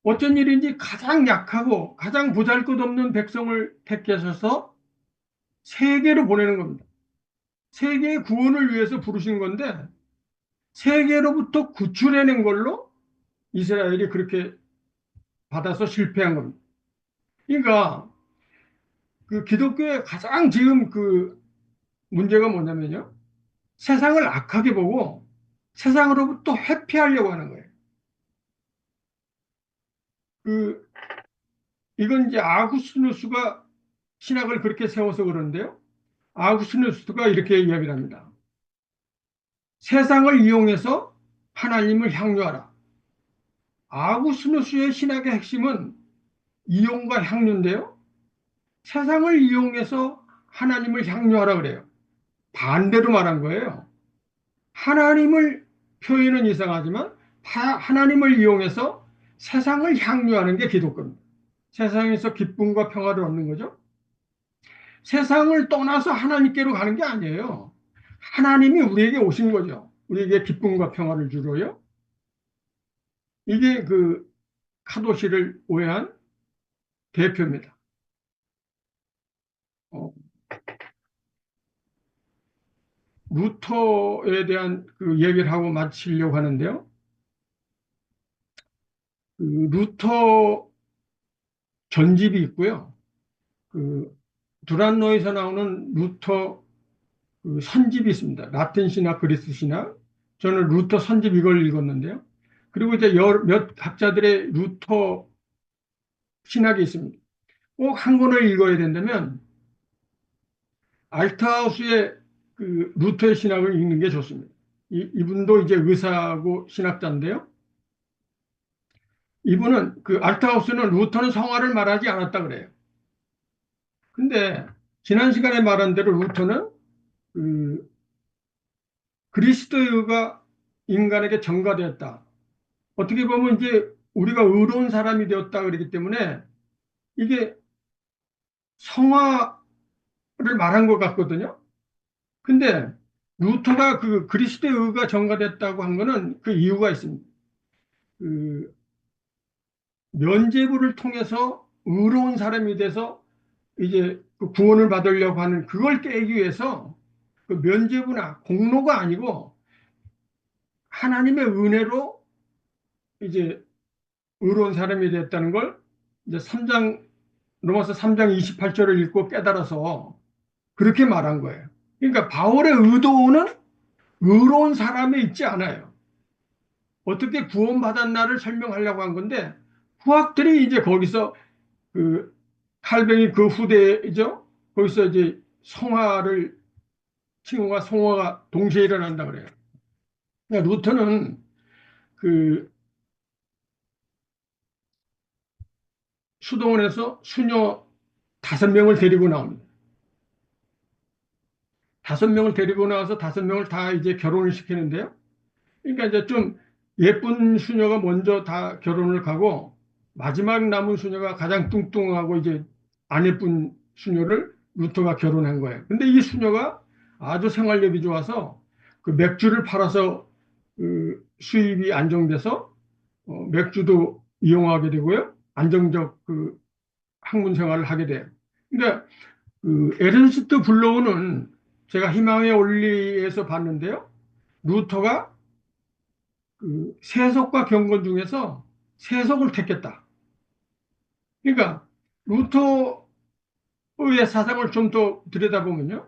어쩐 일인지 가장 약하고 가장 보잘것없는 백성을 택하셔서 세계로 보내는 겁니다. 세계의 구원을 위해서 부르신 건데 세계로부터 구출해낸 걸로 이스라엘이 그렇게 받아서 실패한 겁니다. 그러니까 그 기독교의 가장 지금 그 문제가 뭐냐면요. 세상을 악하게 보고 세상으로부터 회피하려고 하는 거예요. 그 이건 이제 아구스누스가 신학을 그렇게 세워서 그러는데요. 아구스누스가 이렇게 이야기를 합니다. 세상을 이용해서 하나님을 향유하라. 아구스누스의 신학의 핵심은 이용과 향유인데요. 세상을 이용해서 하나님을 향유하라 그래요. 반대로 말한 거예요. 하나님을 표현은 이상하지만 하나님을 이용해서 세상을 향유하는 게 기독교입니다. 세상에서 기쁨과 평화를 얻는 거죠. 세상을 떠나서 하나님께로 가는 게 아니에요. 하나님이 우리에게 오신 거죠. 우리에게 기쁨과 평화를 주러요. 이게 그 카도시를 오해한 대표입니다. 어, 루터에 대한 그 얘기를 하고 마치려고 하는데요. 그 루터 전집이 있고요. 그 두란노에서 나오는 루터 그 선집이 있습니다. 라틴 신학, 그리스 신학. 저는 루터 선집 이걸 읽었는데요. 그리고 이제 몇 학자들의 루터 신학이 있습니다. 꼭 한 권을 읽어야 된다면 알트하우스의 그 루터의 신학을 읽는 게 좋습니다. 이분도 이제 의사고 신학자인데요. 이분은 그 알트하우스는 루터는 성화를 말하지 않았다 그래요. 근데 지난 시간에 말한 대로 루터는 그 그리스도의 의가 인간에게 전가되었다. 어떻게 보면 이제 우리가 의로운 사람이 되었다 그러기 때문에 이게 성화를 말한 것 같거든요. 근데 루터가 그 그리스도의 의가 전가됐다고 한 거는 그 이유가 있습니다. 그 면죄부를 통해서 의로운 사람이 돼서 이제 그 구원을 받으려고 하는 그걸 깨기 위해서 그 면죄부나 공로가 아니고 하나님의 은혜로 이제 의로운 사람이 됐다는 걸 이제 3장 로마서 3장 28절을 읽고 깨달아서 그렇게 말한 거예요. 그러니까 바울의 의도는 의로운 사람에 있지 않아요. 어떻게 구원받았나를 설명하려고 한 건데 후학들이 이제 거기서 그 칼뱅이 그 후대죠. 거기서 이제 성화를 칭호와 성화가 동시에 일어난다 그래요. 그러니까 루터는 그 수도원에서 수녀 5명을 데리고 나옵니다. 5명을 데리고 나와서 5명을 다 이제 결혼을 시키는데요. 그러니까 이제 좀 예쁜 수녀가 먼저 다 결혼을 가고 마지막 남은 수녀가 가장 뚱뚱하고 이제 안 예쁜 수녀를 루터가 결혼한 거예요. 근데 이 수녀가 아주 생활력이 좋아서 그 맥주를 팔아서 그 수입이 안정돼서 맥주도 이용하게 되고요. 안정적 그 학문 생활을 하게 돼요. 그러니까 그 에른스트 블로우는 제가 희망의 원리에서 봤는데요. 루터가 그 세속과 경건 중에서 세속을 택했다. 그러니까 루터의 사상을 좀 더 들여다보면요.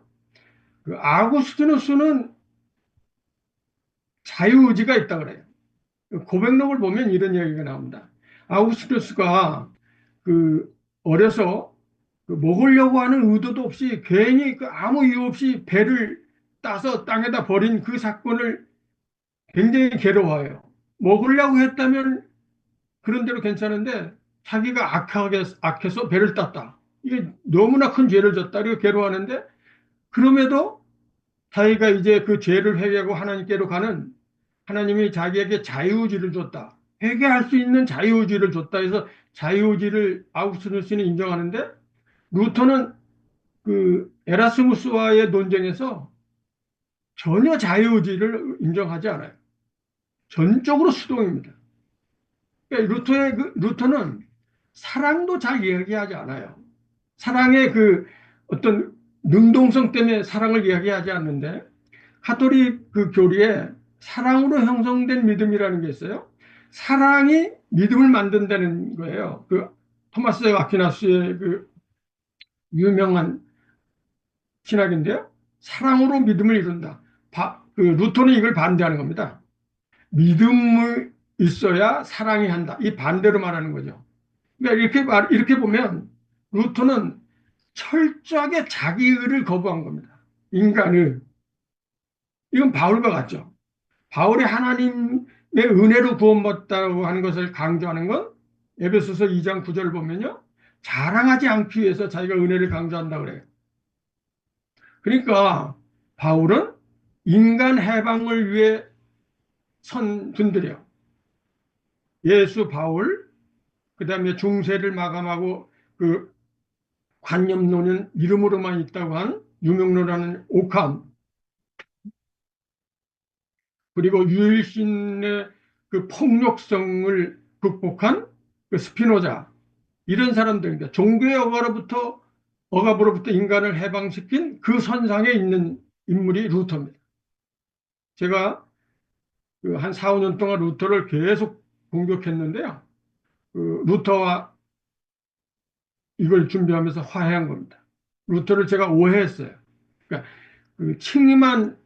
그 아구스티누스는 자유의지가 있다 그래요. 고백록을 보면 이런 이야기가 나옵니다. 아구스티누스가 그 어려서 그 먹으려고 하는 의도도 없이 괜히 그 아무 이유 없이 배를 따서 땅에다 버린 그 사건을 굉장히 괴로워해요. 먹으려고 했다면 그런 대로 괜찮은데 자기가 악해서 배를 땄다. 이게 너무나 큰 죄를 졌다. 그리고 괴로워하는데 그럼에도 자기가 이제 그 죄를 회개하고 하나님께로 가는 하나님이 자기에게 자유의지를 줬다. 회개할 수 있는 자유의지를 줬다 해서 자유의지를 아우구스티누스는 인정하는데 루터는 그 에라스무스와의 논쟁에서 전혀 자유의지를 인정하지 않아요. 전적으로 수동입니다. 그러니까 루터는 사랑도 잘 이야기하지 않아요. 사랑의 그 어떤 능동성 때문에 사랑을 이야기하지 않는데 카톨릭 그 교리에 사랑으로 형성된 믿음이라는 게 있어요. 사랑이 믿음을 만든다는 거예요. 그 토마스 아퀴나스의 그 유명한 신학인데요. 사랑으로 믿음을 이룬다. 그 루터는 이걸 반대하는 겁니다. 믿음이 있어야 사랑이 한다. 이 반대로 말하는 거죠. 그러니까 이렇게 보면 루터는 철저하게 자기의를 거부한 겁니다. 인간을. 이건 바울과 같죠. 바울이 하나님의 은혜로 구원받았다고 하는 것을 강조하는 건 에베소서 2장 9절을 보면요. 자랑하지 않기 위해서 자기가 은혜를 강조한다 그래요. 그러니까 바울은 인간 해방을 위해 선 분들이에요. 예수 바울, 그 다음에 중세를 마감하고 그 관념론은 이름으로만 있다고 한 유명로라는 오캄, 그리고 유일신의 그 폭력성을 극복한 그 스피노자, 이런 사람들입니다. 종교의 억압으로부터 인간을 해방시킨 그 선상에 있는 인물이 루터입니다. 제가 그한 4, 5년 동안 루터를 계속 공격했는데요. 그 루터와 이걸 준비하면서 화해한 겁니다. 루터를 제가 오해했어요. 그러니까 그 칭의만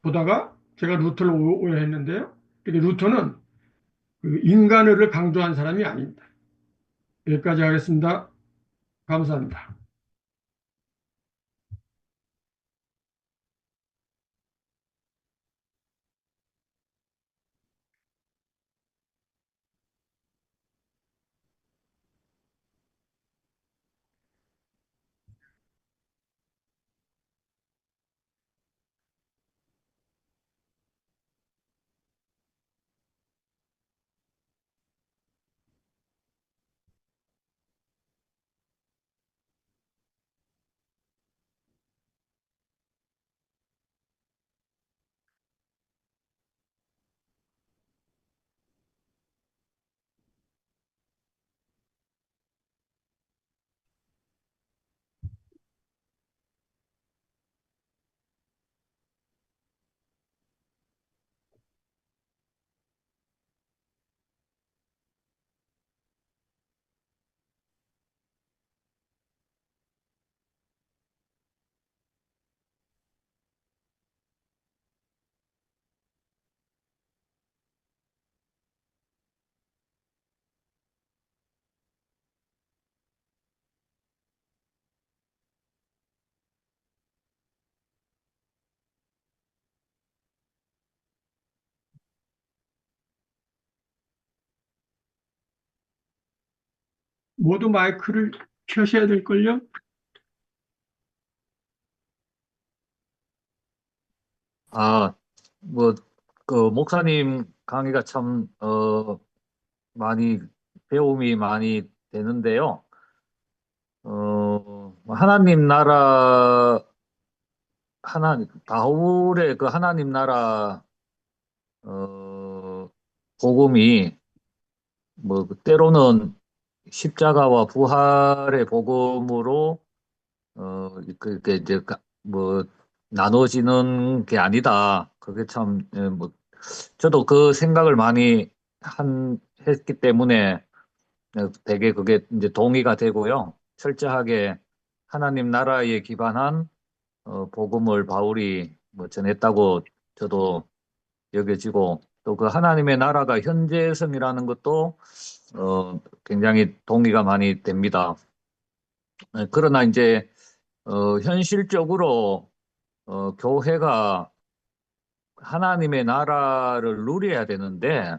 보다가 제가 루터를 오해했는데요. 루터는 그 인간의를 강조한 사람이 아닙니다. 여기까지 하겠습니다. 감사합니다. 모두 마이크를 켜셔야 될걸요? 아, 뭐, 그, 목사님 강의가 참, 많이, 배움이 많이 되는데요. 하나님 나라, 바울의 그 하나님 나라, 어, 복음이, 뭐, 때로는 십자가와 부활의 복음으로, 그게 이제, 뭐, 나눠지는 게 아니다. 그게 참, 뭐, 저도 그 생각을 많이 했기 때문에 되게 그게 이제 동의가 되고요. 철저하게 하나님 나라에 기반한 복음을 바울이 뭐 전했다고 저도 여겨지고 또 그 하나님의 나라가 현재성이라는 것도 굉장히 동의가 많이 됩니다. 그러나 이제 현실적으로 교회가 하나님의 나라를 누려야 되는데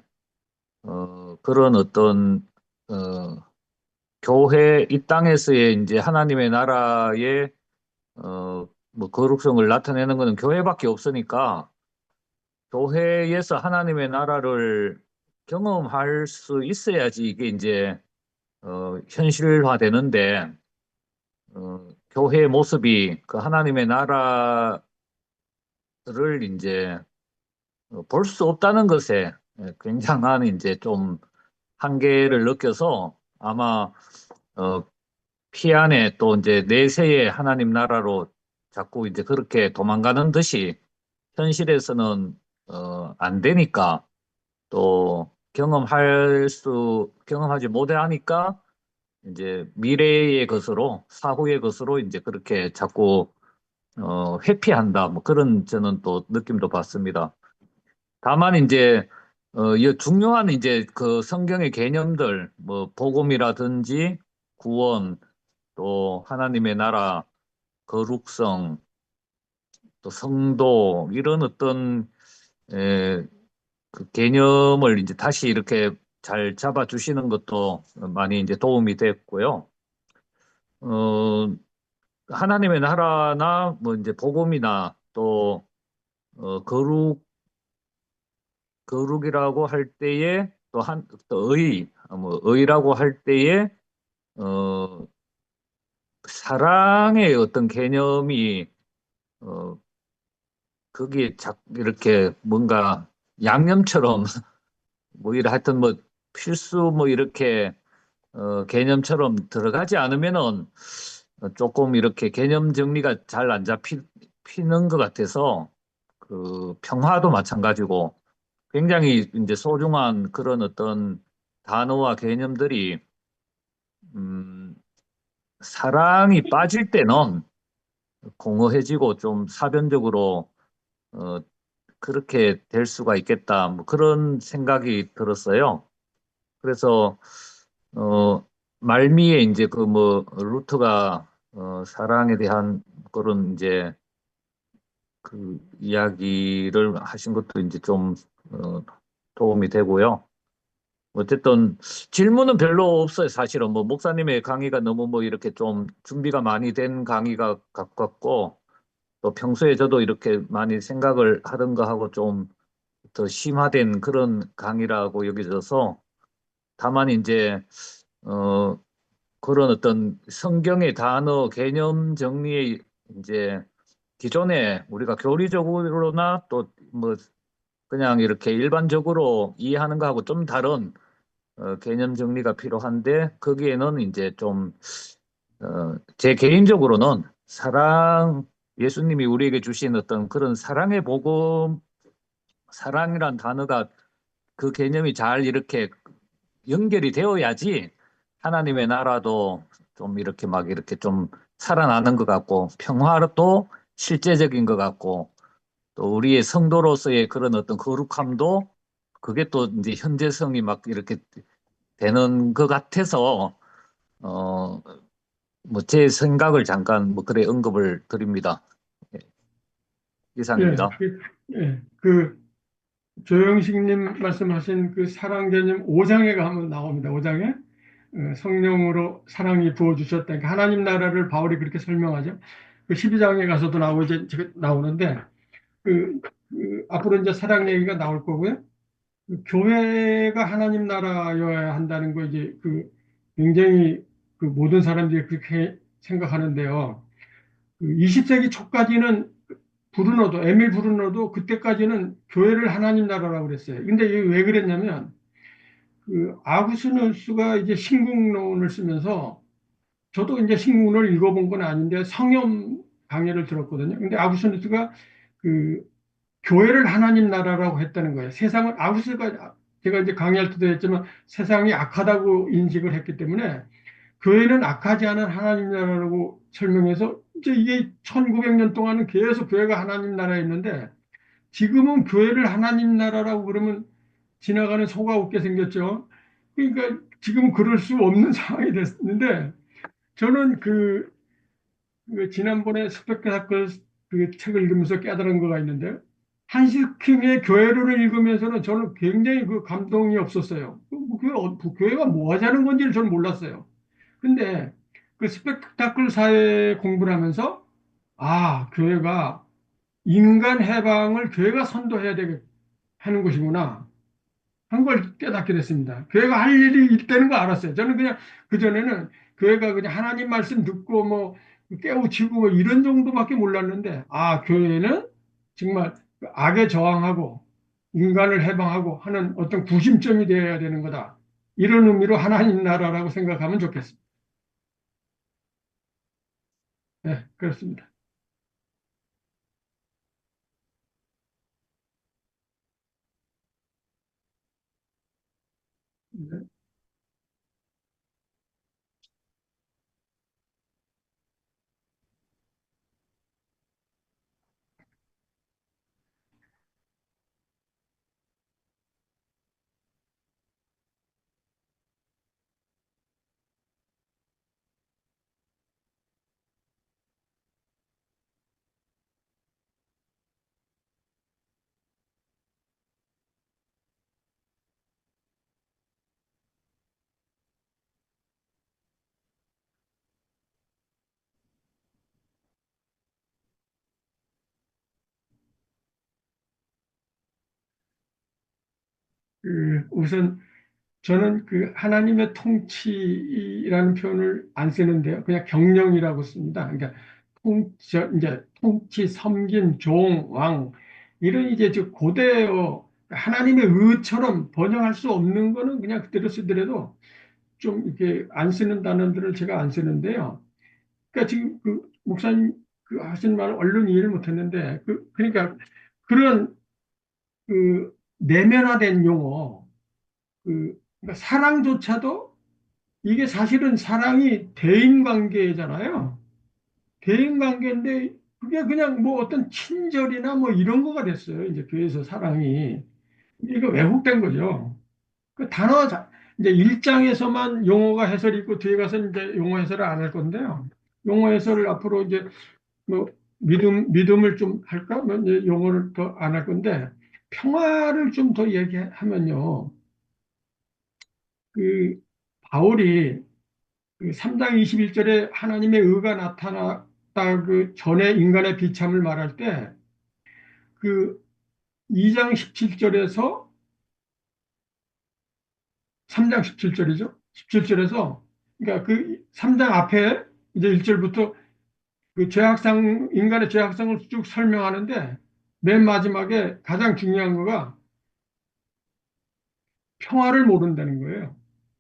그런 어떤, 어, 교회 이 땅에서의 이제 하나님의 나라의, 뭐, 거룩성을 나타내는 것은 교회밖에 없으니까, 교회에서 하나님의 나라를 경험할 수 있어야지 이게 이제 현실화되는데 교회의 모습이 그 하나님의 나라를 이제 볼 수 없다는 것에 굉장한 이제 좀 한계를 느껴서 아마 어, 피안에 또 이제 내세의 하나님 나라로 자꾸 이제 그렇게 도망가는 듯이 현실에서는 안 되니까 또 경험하지 못하니까 이제 미래의 것으로 사후의 것으로 이제 그렇게 자꾸 회피한다 뭐 그런 저는 또 느낌도 받습니다. 다만 이제 이 중요한 이제 그 성경의 개념들 뭐 복음이라든지 구원 또 하나님의 나라 거룩성 또 성도 이런 어떤 에, 그 개념을 이제 다시 이렇게 잘 잡아주시는 것도 많이 이제 도움이 됐고요. 어, 하나님의 나라나 뭐 이제 복음이나 또 거룩이라고 할 때에 또 뭐 의라고 할 때에 어, 사랑의 어떤 개념이 어, 거기에 이렇게 뭔가 양념처럼 뭐 이래 하여튼 뭐 필수 뭐 이렇게 개념처럼 들어가지 않으면은 조금 이렇게 개념 정리가 잘 안 잡히는 것 같아서 그 평화도 마찬가지고 굉장히 이제 소중한 그런 어떤 단어와 개념들이 음, 사랑이 빠질 때는 공허해지고 좀 사변적으로 어, 그렇게 될 수가 있겠다. 뭐 그런 생각이 들었어요. 그래서 어, 말미에 이제 그 뭐 루트가 사랑에 대한 그런 이제 그 이야기를 하신 것도 이제 좀 어, 도움이 되고요. 어쨌든 질문은 별로 없어요. 사실은 뭐 목사님의 강의가 너무 뭐 이렇게 좀 준비가 많이 된 강의가 가깝고 또 평소에 저도 이렇게 많이 생각을 하던가 하고 좀 더 심화된 그런 강의라고 여겨져서 다만 이제 어 그런 어떤 성경의 단어 개념 정리에 이제 기존에 우리가 교리적으로나 또 뭐 그냥 이렇게 일반적으로 이해하는 거하고 좀 다른 개념 정리가 필요한데 거기에는 이제 좀 제 개인적으로는 예수님이 우리에게 주신 어떤 그런 사랑의 복음, 사랑이란 단어가 그 개념이 잘 이렇게 연결이 되어야지 하나님의 나라도 좀 이렇게 막 이렇게 좀 살아나는 것 같고 평화도 실제적인 것 같고 또 우리의 성도로서의 그런 어떤 거룩함도 그게 또 이제 현재성이 막 이렇게 되는 것 같아서 어 뭐 제 생각을 잠깐 뭐 그래 언급을 드립니다. 예, 예, 이상입니다. 조영식님 말씀하신 그 사랑 개념 5장에 가면 나옵니다. 5장에 성령으로 사랑이 부어주셨다. 그러니까 하나님 나라를 바울이 그렇게 설명하죠. 그 12장에 가서도 나오는데 앞으로 이제 사랑 얘기가 나올 거고요. 그 교회가 하나님 나라여야 한다는 거 이제 굉장히 그 모든 사람들이 그렇게 생각하는데요. 그 20세기 초까지는 에밀 브루노도 그때까지는 교회를 하나님 나라라고 그랬어요. 근데 이게 왜 그랬냐면 그 아구스누스가 이제 신국론을 쓰면서 저도 이제 신국론을 읽어본 건 아닌데 성염 강의를 들었거든요. 근데 아구스누스가 그 교회를 하나님 나라라고 했다는 거예요. 아구스가 제가 이제 강의할 때도 했지만 세상이 악하다고 인식을 했기 때문에 교회는 악하지 않은 하나님 나라라고 설명해서 이제 이게 1900년 동안은 계속 교회가 하나님 나라였는데 지금은 교회를 하나님 나라라고 그러면 지나가는 소가 웃게 생겼죠. 그러니까 지금은 그럴 수 없는 상황이 됐는데 저는 지난번에 스펙타클 그 책을 읽으면서 깨달은 거가 있는데 한시킹의 교회론을 읽으면서는 저는 굉장히 그 감동이 없었어요. 교회가 뭐 하자는 건지를 저는 몰랐어요. 근데 그 스펙타클 사회 공부를 하면서 교회가 인간 해방을 교회가 선도해야 되게 하는 것이구나. 한 걸 깨닫게 됐습니다. 교회가 할 일이 있다는 거 알았어요. 저는 그냥 그전에는 교회가 그냥 하나님 말씀 듣고 뭐 깨우치고 뭐 이런 정도밖에 몰랐는데, 아, 교회는 정말 악에 저항하고 인간을 해방하고 하는 어떤 구심점이 되어야 되는 거다. 이런 의미로 하나님 나라라고 생각하면 좋겠습니다. 네, 그렇습니다. 네. 우선 저는 그 하나님의 통치라는 표현을 안 쓰는데요. 그냥 경영이라고 씁니다. 그러니까 이제 통치, 섬김, 종, 왕 이런 이제 저 고대어 하나님의 의처럼 번역할 수 없는 거는 그냥 그대로 쓰더라도 좀 이렇게 안 쓰는 단어들을 제가 안 쓰는데요. 그러니까 지금 그 목사님 그 하신 말을 얼른 이해를 못했는데 그러니까 그런 그 내면화된 용어 그러니까 사랑조차도 이게 사실은 사랑이 대인 관계잖아요. 대인 관계인데 그게 그냥 뭐 어떤 친절이나 뭐 이런 거가 됐어요. 이제 교회에서 사랑이. 이거 왜곡된 거죠. 그 단어 이제 1장에서만 용어가 해설이 있고 뒤에 가서 이제 용어 해설을 안 할 건데요. 용어 해설을 앞으로 이제 뭐 믿음을 좀 할까? 뭐 이제 용어를 더 안 할 건데 평화를 좀 더 얘기하면요. 그 바울이 그 3장 21절에 하나님의 의가 나타났다 그 전에 인간의 비참을 말할 때 그 2장 17절에서 3장 17절이죠. 17절에서 그러니까 그 3장 앞에 이제 1절부터 그 죄악상 인간의 죄악상을 쭉 설명하는데 맨 마지막에 가장 중요한 거가 평화를 모른다는 거예요.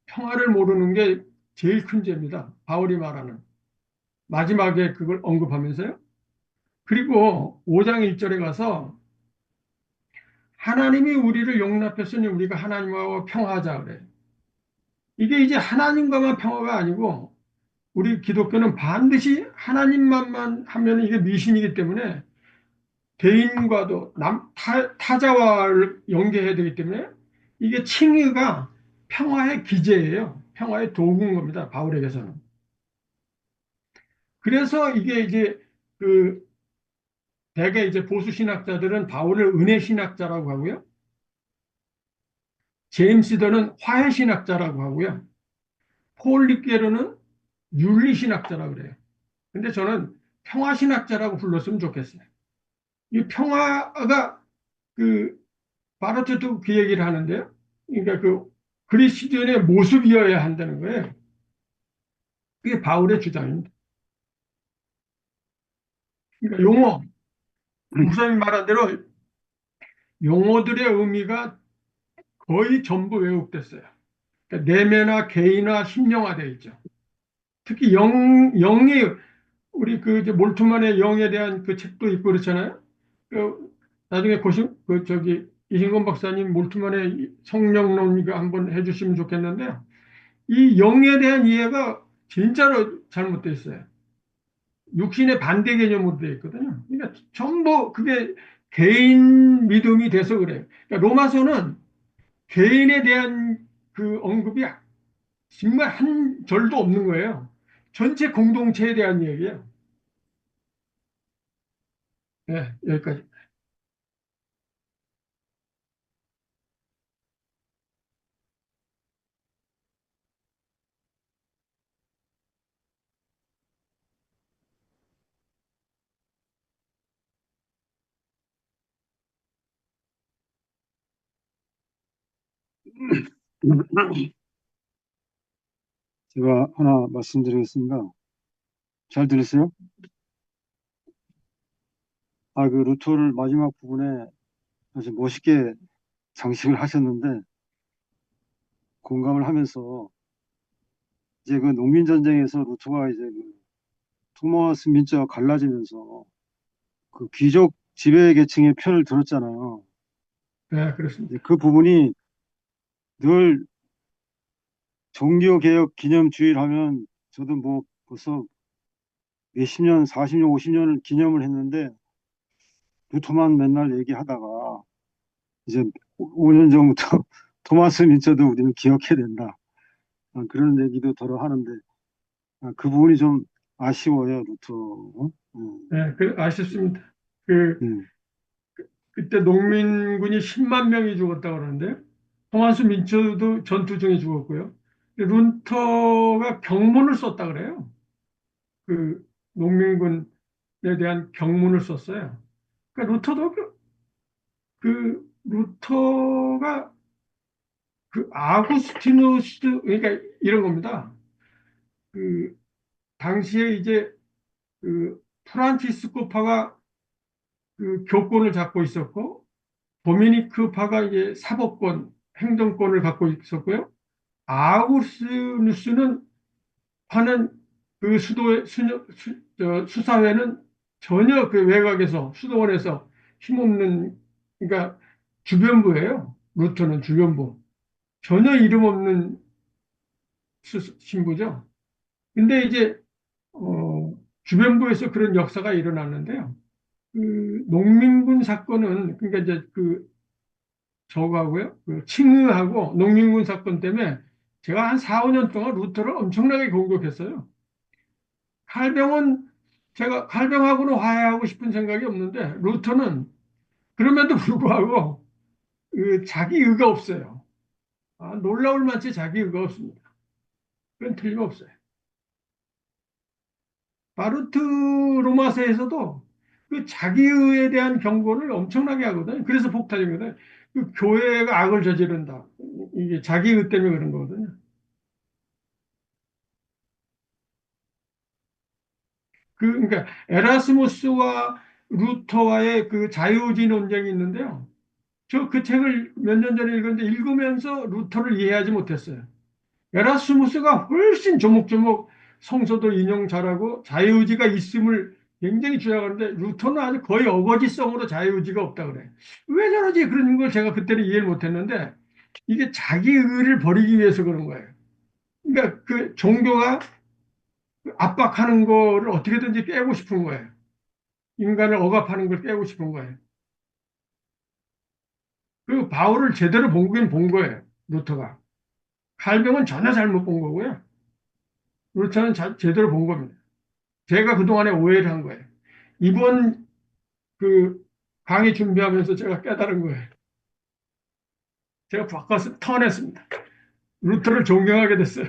평화를 모르는 게 제일 큰 죄입니다. 바울이 말하는 마지막에 그걸 언급하면서요. 그리고 5장 1절에 가서 하나님이 우리를 용납했으니 우리가 하나님하고 평화하자 그래. 이게 이제 하나님과만 평화가 아니고 우리 기독교는 반드시 하나님만만 하면 이게 미신이기 때문에 대인과도 타자와를 연계해야 되기 때문에 이게 칭의가 평화의 기제예요. 평화의 도구인 겁니다. 바울에게서는. 그래서 이게 이제 그 대개 이제 보수 신학자들은 바울을 은혜 신학자라고 하고요. 제임스 더는 화해 신학자라고 하고요. 폴 리케르는 윤리신학자라고 그래요. 근데 저는 평화신학자라고 불렀으면 좋겠어요. 이 평화가 그 바르트도 그 얘기를 하는데요. 그러니까 그 그리스도인의 모습이어야 한다는 거예요. 그게 바울의 주장입니다. 그러니까 용어, 목사님 말한 대로 용어들의 의미가 거의 전부 왜곡됐어요. 그러니까 내면화, 개인화, 심령화되어 있죠. 특히 영이 우리 그 이제 몰트만의 영에 대한 그 책도 있고 그렇잖아요. 나중에 그 저기 이신건 박사님 몰트만의 성령론 이거 한번 해주시면 좋겠는데요. 이 영에 대한 이해가 진짜로 잘못되어 있어요. 육신의 반대 개념으로 되어 있거든요. 그러니까 전부 그게 개인 믿음이 돼서 그래요. 그러니까 로마서는 개인에 대한 그 언급이 정말 한 절도 없는 거예요. 전체 공동체에 대한 얘기예요. 네, 여기까지. 제가 하나 말씀드리겠습니다. 잘 들으세요? 그 루터를 마지막 부분에 아주 멋있게 장식을 하셨는데 공감을 하면서 이제 그 농민 전쟁에서 루터가 이제 그 토마스 민트와 갈라지면서 그 귀족 지배 계층의 편을 들었잖아요. 네, 그렇습니다. 이제 그 부분이 늘 종교개혁 기념주의를 하면 저도 뭐 벌써 몇십 년, 40년, 50년을 기념을 했는데 루터만 맨날 얘기하다가 이제 5년 전부터 토마스 민처도 우리는 기억해야 된다. 그런 얘기도 더러 하는데 그 부분이 좀 아쉬워요, 루터. 네, 아쉽습니다. 그, 음, 그때 농민군이 10만 명이 죽었다고 그러는데요. 토마스 민처도 전투 중에 죽었고요. 룬터가 경문을 썼다 그래요. 그 농민군에 대한 경문을 썼어요. 그러니까 루터도 루터가 그 아구스티누스 그러니까 이런 겁니다. 그 당시에 이제 그 프란치스코파가 그 교권을 잡고 있었고 도미니크파가 이제 사법권, 행정권을 갖고 있었고요. 아우구스누스는 파는 그 수사회는 전혀 그 외곽에서 수도원에서 힘없는 그러니까 주변부예요. 루터는 주변부. 전혀 이름 없는 신부죠. 근데 이제 주변부에서 그런 역사가 일어났는데요. 그 농민군 사건은 그러니까 이제 그 저거하고요. 그 칭의하고 농민군 사건 때문에 제가 한 4, 5년 동안 루터를 엄청나게 공격했어요. 칼병은 제가 칼병하고는 화해하고 싶은 생각이 없는데 루터는 그럼에도 불구하고 그 자기 의가 없어요. 놀라울 만치 자기 의가 없습니다. 그건 틀림없어요. 바르트 로마서에서도 그 자기의에 대한 경고를 엄청나게 하거든요. 그래서 폭탄이거든요. 그 교회가 악을 저지른다. 이게 자기의 때문에 그런 거거든요. 그러니까 에라스무스와 루터와의 그 자유주의 논쟁이 있는데요. 저 그 책을 몇 년 전에 읽었는데 읽으면서 루터를 이해하지 못했어요. 에라스무스가 훨씬 조목조목 성서도 인용 잘하고 자유의지가 있음을 굉장히 주장하는데 루터는 아주 거의 어거지성으로 자유의지가 없다 그래. 왜 저러지? 그런 걸 제가 그때는 이해를 못했는데 이게 자기 의를 버리기 위해서 그런 거예요. 그러니까 그 종교가 압박하는 거를 어떻게든지 깨고 싶은 거예요. 인간을 억압하는 걸 깨고 싶은 거예요. 그 바울을 제대로 본 거예요. 루터가. 칼뱅은 전혀 잘못 본 거고요. 루터는 제대로 본 겁니다. 제가 그동안에 오해를 한 거예요. 이번 그 강의 준비하면서 제가 깨달은 거예요. 제가 바꿔서 턴했습니다. 루터를 존경하게 됐어요.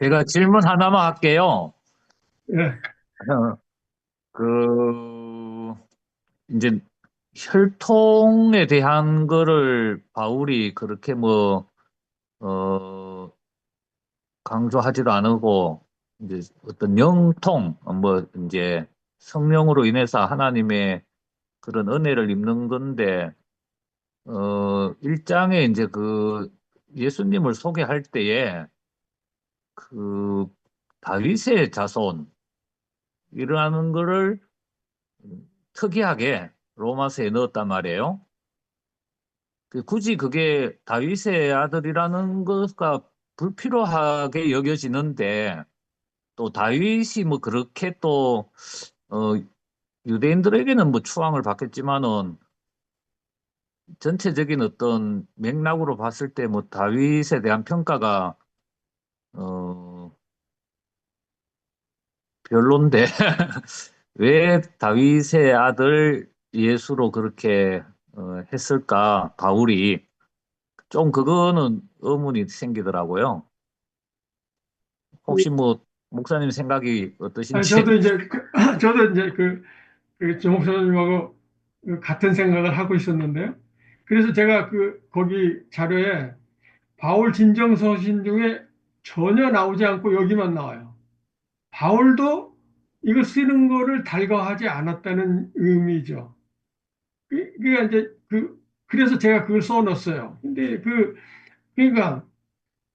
제가 질문 하나만 할게요. 예, 어, 그, 이제 혈통에 대한 거를 바울이 그렇게 어, 강조하지도 않고, 이제 어떤 영통, 이제 성령으로 인해서 하나님의 그런 은혜를 입는 건데, 1장에 이제 그 예수님을 소개할 때에 그 다윗의 자손, 이라는 거를 특이하게 로마서에 넣었단 말이에요. 굳이 그게 다윗의 아들이라는 것과 불필요하게 여겨지는데 또 다윗이 뭐 그렇게 또 어, 유대인들에게는 뭐 추앙을 받겠지만은 전체적인 어떤 맥락으로 봤을 때 뭐 다윗에 대한 평가가 어 별론데 왜 다윗의 아들 예수로 그렇게 했을까 바울이 좀 그거는 의문이 생기더라고요. 혹시 뭐 목사님 생각이 아니, 어떠신지? 저도 이제 정 목사님하고 그 같은 생각을 하고 있었는데요. 그래서 제가 거기 자료에 바울 진정서신 중에 전혀 나오지 않고 여기만 나와요. 바울도 이거 쓰는 거를 달가워하지 않았다는 의미죠. 그러니까 이제 그래서 제가 그걸 써 넣었어요. 근데 그러니까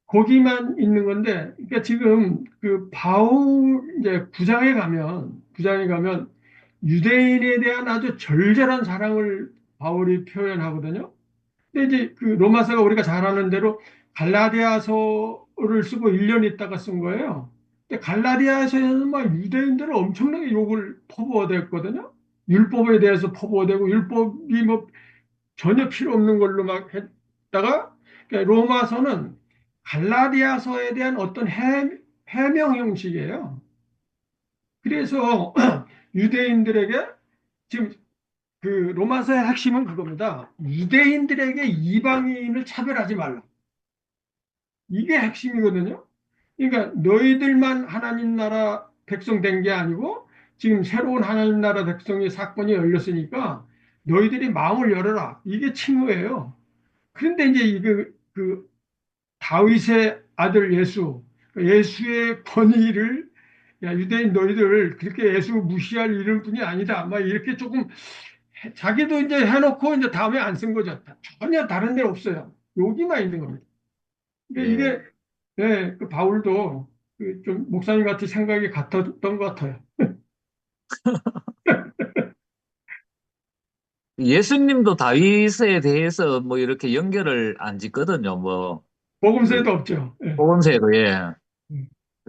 거기만 있는 건데, 그러니까 지금 바울 이제 구장에 가면 유대인에 대한 아주 절절한 사랑을 바울이 표현하거든요. 근데 이제 로마서가 우리가 잘 아는 대로 갈라디아서를 쓰고 1년 있다가 쓴 거예요. 근데 갈라디아서에는 막 유대인들을 엄청나게 욕을 퍼부어댔거든요. 율법에 대해서 퍼부어대고 율법이 뭐 전혀 필요 없는 걸로 막 했다가, 그러니까 로마서는 갈라디아서에 대한 어떤 해명 형식이에요. 그래서 유대인들에게 지금 로마서의 핵심은 그겁니다. 유대인들에게 이방인을 차별하지 말라. 이게 핵심이거든요. 그러니까 너희들만 하나님 나라 백성 된 게 아니고 지금 새로운 하나님 나라 백성의 사건이 열렸으니까 너희들이 마음을 열어라. 이게 칭호예요. 그런데 이제 다윗의 아들 예수의 권위를, 야, 유대인 너희들 그렇게 예수 무시할 이름뿐이 아니다. 막 이렇게 조금 자기도 이제 해놓고 이제 다음에 안 쓴 거죠. 전혀 다른 데 없어요. 여기만 있는 겁니다. 그러니까 예. 이게, 예, 바울도 좀 목사님 같은 생각이 같았던 것 같아요. 예수님도 다윗에 대해서 뭐 이렇게 연결을 안 짓거든요. 뭐 그 복음서에도 없죠. 예. 복음서에도 예. 음,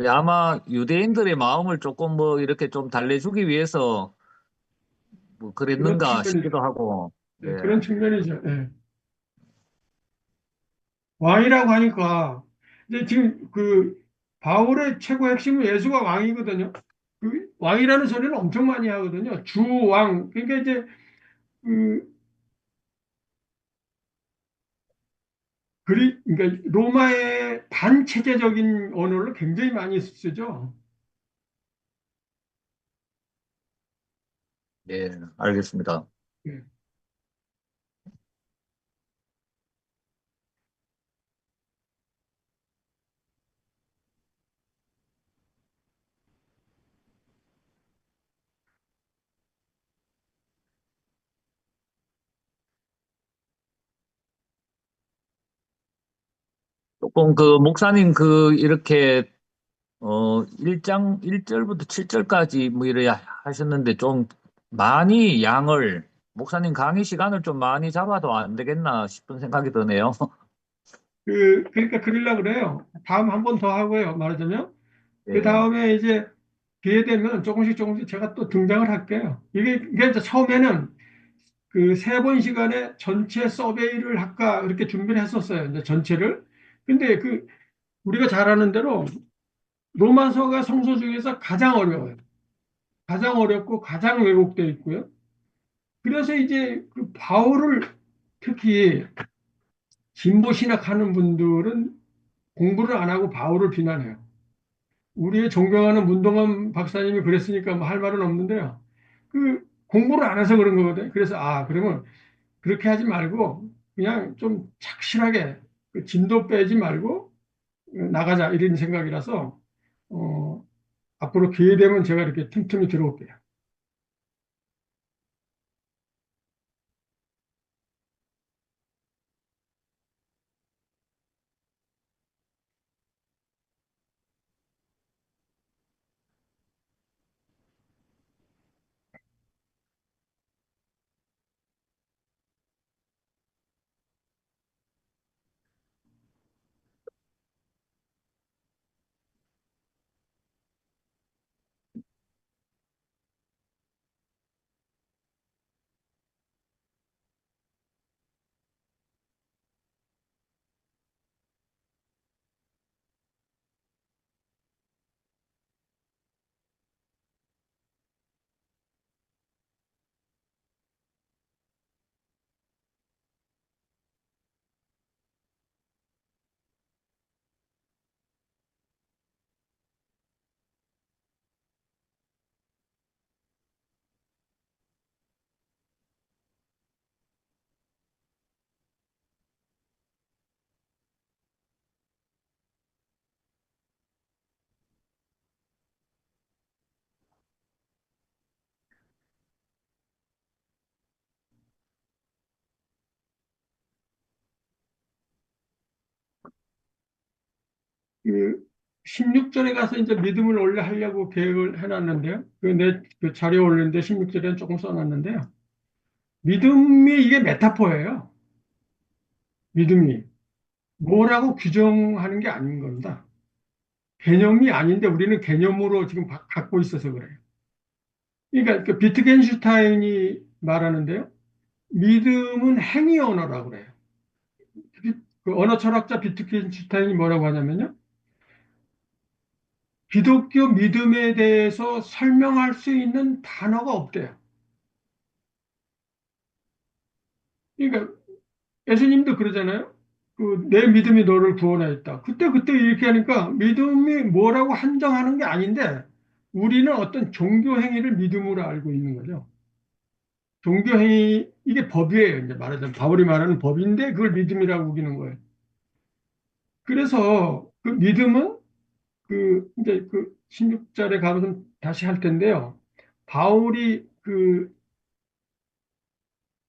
아마 유대인들의 마음을 조금 뭐 이렇게 좀 달래주기 위해서 뭐 그런 그랬는가 측면이죠. 싶기도 하고 예. 예, 그런 측면이죠. 예. 왕이라고 하니까 이제 지금 바울의 최고 핵심은 예수가 왕이거든요. 왕이라는 소리는 엄청 많이 하거든요. 주왕. 그러니까 이제 그 그러니까 로마의 반체제적인 언어를 굉장히 많이 쓰죠. 예, 알겠습니다. 예. 조금 목사님 이렇게 1장 1절부터 7절까지 뭐 이래 하셨는데 좀 많이 양을 목사님 강의 시간을 좀 많이 잡아도 안 되겠나 싶은 생각이 드네요. 그러니까 그러려고 그래요. 다음 한 번 더 하고요. 말하자면 그 예. 다음에 이제 기회 되면 조금씩 조금씩 제가 또 등장을 할게요. 이게 이제 처음에는 그 3번 시간에 전체 서베이를 할까 그렇게 준비를 했었어요. 이제 전체를. 근데 우리가 잘 아는 대로 로마서가 성서 중에서 가장 어려워요. 가장 어렵고 가장 왜곡되어 있고요. 그래서 이제 바울을 특히 진보 신학하는 분들은 공부를 안 하고 바울을 비난해요. 우리의 존경하는 문동원 박사님이 그랬으니까 뭐 할 말은 없는데요. 공부를 안 해서 그런 거거든요. 그래서 그러면 그렇게 하지 말고 그냥 좀 착실하게 진도 빼지 말고 나가자 이런 생각이라서 어, 앞으로 기회 되면 제가 이렇게 틈틈이 들어올게요. 그 16절에 가서 이제 믿음을 원래 하려고 계획을 해놨는데요. 그 자료에 올렸는데 16절에는 조금 써놨는데요. 믿음이 이게 메타포예요. 믿음이 뭐라고 규정하는 게 아닌 겁니다. 개념이 아닌데 우리는 개념으로 지금 갖고 있어서 그래요. 그러니까 그 비트겐슈타인이 말하는데요. 믿음은 행위 언어라고 그래요. 그 언어 철학자 비트겐슈타인이 뭐라고 하냐면요. 기독교 믿음에 대해서 설명할 수 있는 단어가 없대요. 그러니까 예수님도 그러잖아요. 그 내 믿음이 너를 구원하였다. 그때 이렇게 하니까 믿음이 뭐라고 한정하는 게 아닌데 우리는 어떤 종교 행위를 믿음으로 알고 있는 거죠. 종교 행위 이게 법이에요. 이제 말하자면 바울이 말하는 법인데 그걸 믿음이라고 우기는 거예요. 그래서 그 믿음은 이제 그 16절에 가면 다시 할 텐데요. 바울이 그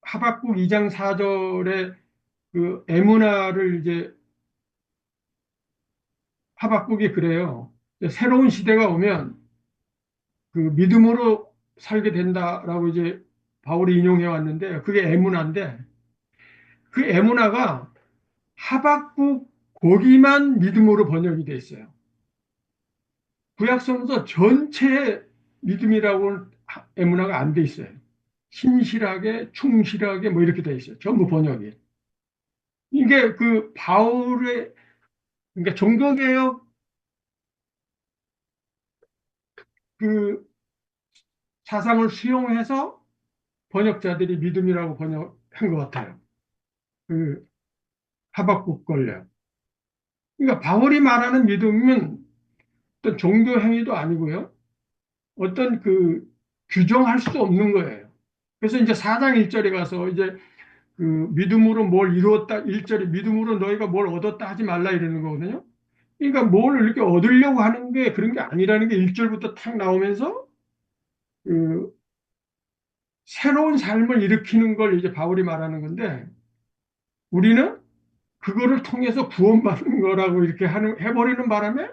하박국 2장 4절에 그 에무나를 이제 하박국이 그래요. 새로운 시대가 오면 그 믿음으로 살게 된다라고 이제 바울이 인용해 왔는데 그게 에무나인데 그 에무나가 하박국 거기만 믿음으로 번역이 돼 있어요. 구약성서 전체에 믿음이라고 에무나가 안 돼 있어요. 신실하게, 충실하게 뭐 이렇게 돼 있어요. 전부 번역이. 이게 그 바울의 그러니까 종교개혁 그 사상을 수용해서 번역자들이 믿음이라고 번역한 것 같아요. 그 하박국 걸요. 그러니까 바울이 말하는 믿음은 어떤 종교 행위도 아니고요. 어떤 그 규정할 수 없는 거예요. 그래서 이제 4장 1절에 가서 이제 그 믿음으로 뭘 이루었다 1절에 믿음으로 너희가 뭘 얻었다 하지 말라 이러는 거거든요. 그러니까 뭘 이렇게 얻으려고 하는 게 그런 게 아니라는 게 1절부터 탁 나오면서 그 새로운 삶을 일으키는 걸 이제 바울이 말하는 건데 우리는 그거를 통해서 구원받는 거라고 이렇게 해버리는 바람에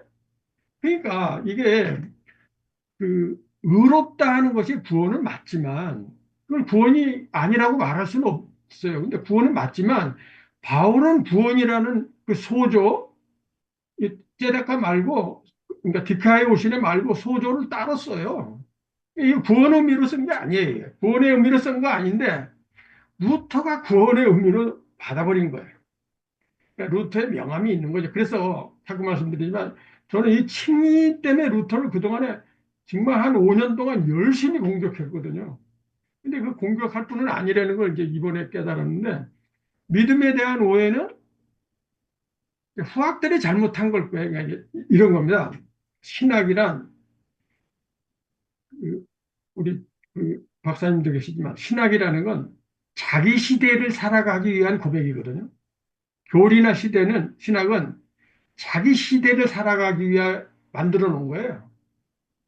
그러니까 이게 그 의롭다 하는 것이 구원은 맞지만 그걸 구원이 아니라고 말할 수는 없어요. 근데 구원은 맞지만 바울은 구원이라는 그 소조 이 제데카 말고 그러니까 디카에 오시네 말고 소조를 따로 써요. 이 구원 의미로 쓴 게 아니에요. 구원의 의미로 쓴 거 아닌데 루터가 구원의 의미로 받아버린 거예요. 그러니까 루터의 명함이 있는 거죠. 그래서 자꾸 말씀드리지만 저는 이 칭의 때문에 루터를 그동안에 정말 한 5년 동안 열심히 공격했거든요. 근데 그 공격할 뿐은 아니라는 걸 이제 이번에 깨달았는데 믿음에 대한 오해는 후학들이 잘못한 걸 거예요. 그러니까 이런 겁니다. 신학이란 그 우리 그 박사님도 계시지만 신학이라는 건 자기 시대를 살아가기 위한 고백이거든요. 교리나 시대는 신학은 자기 시대를 살아가기 위해 만들어 놓은 거예요.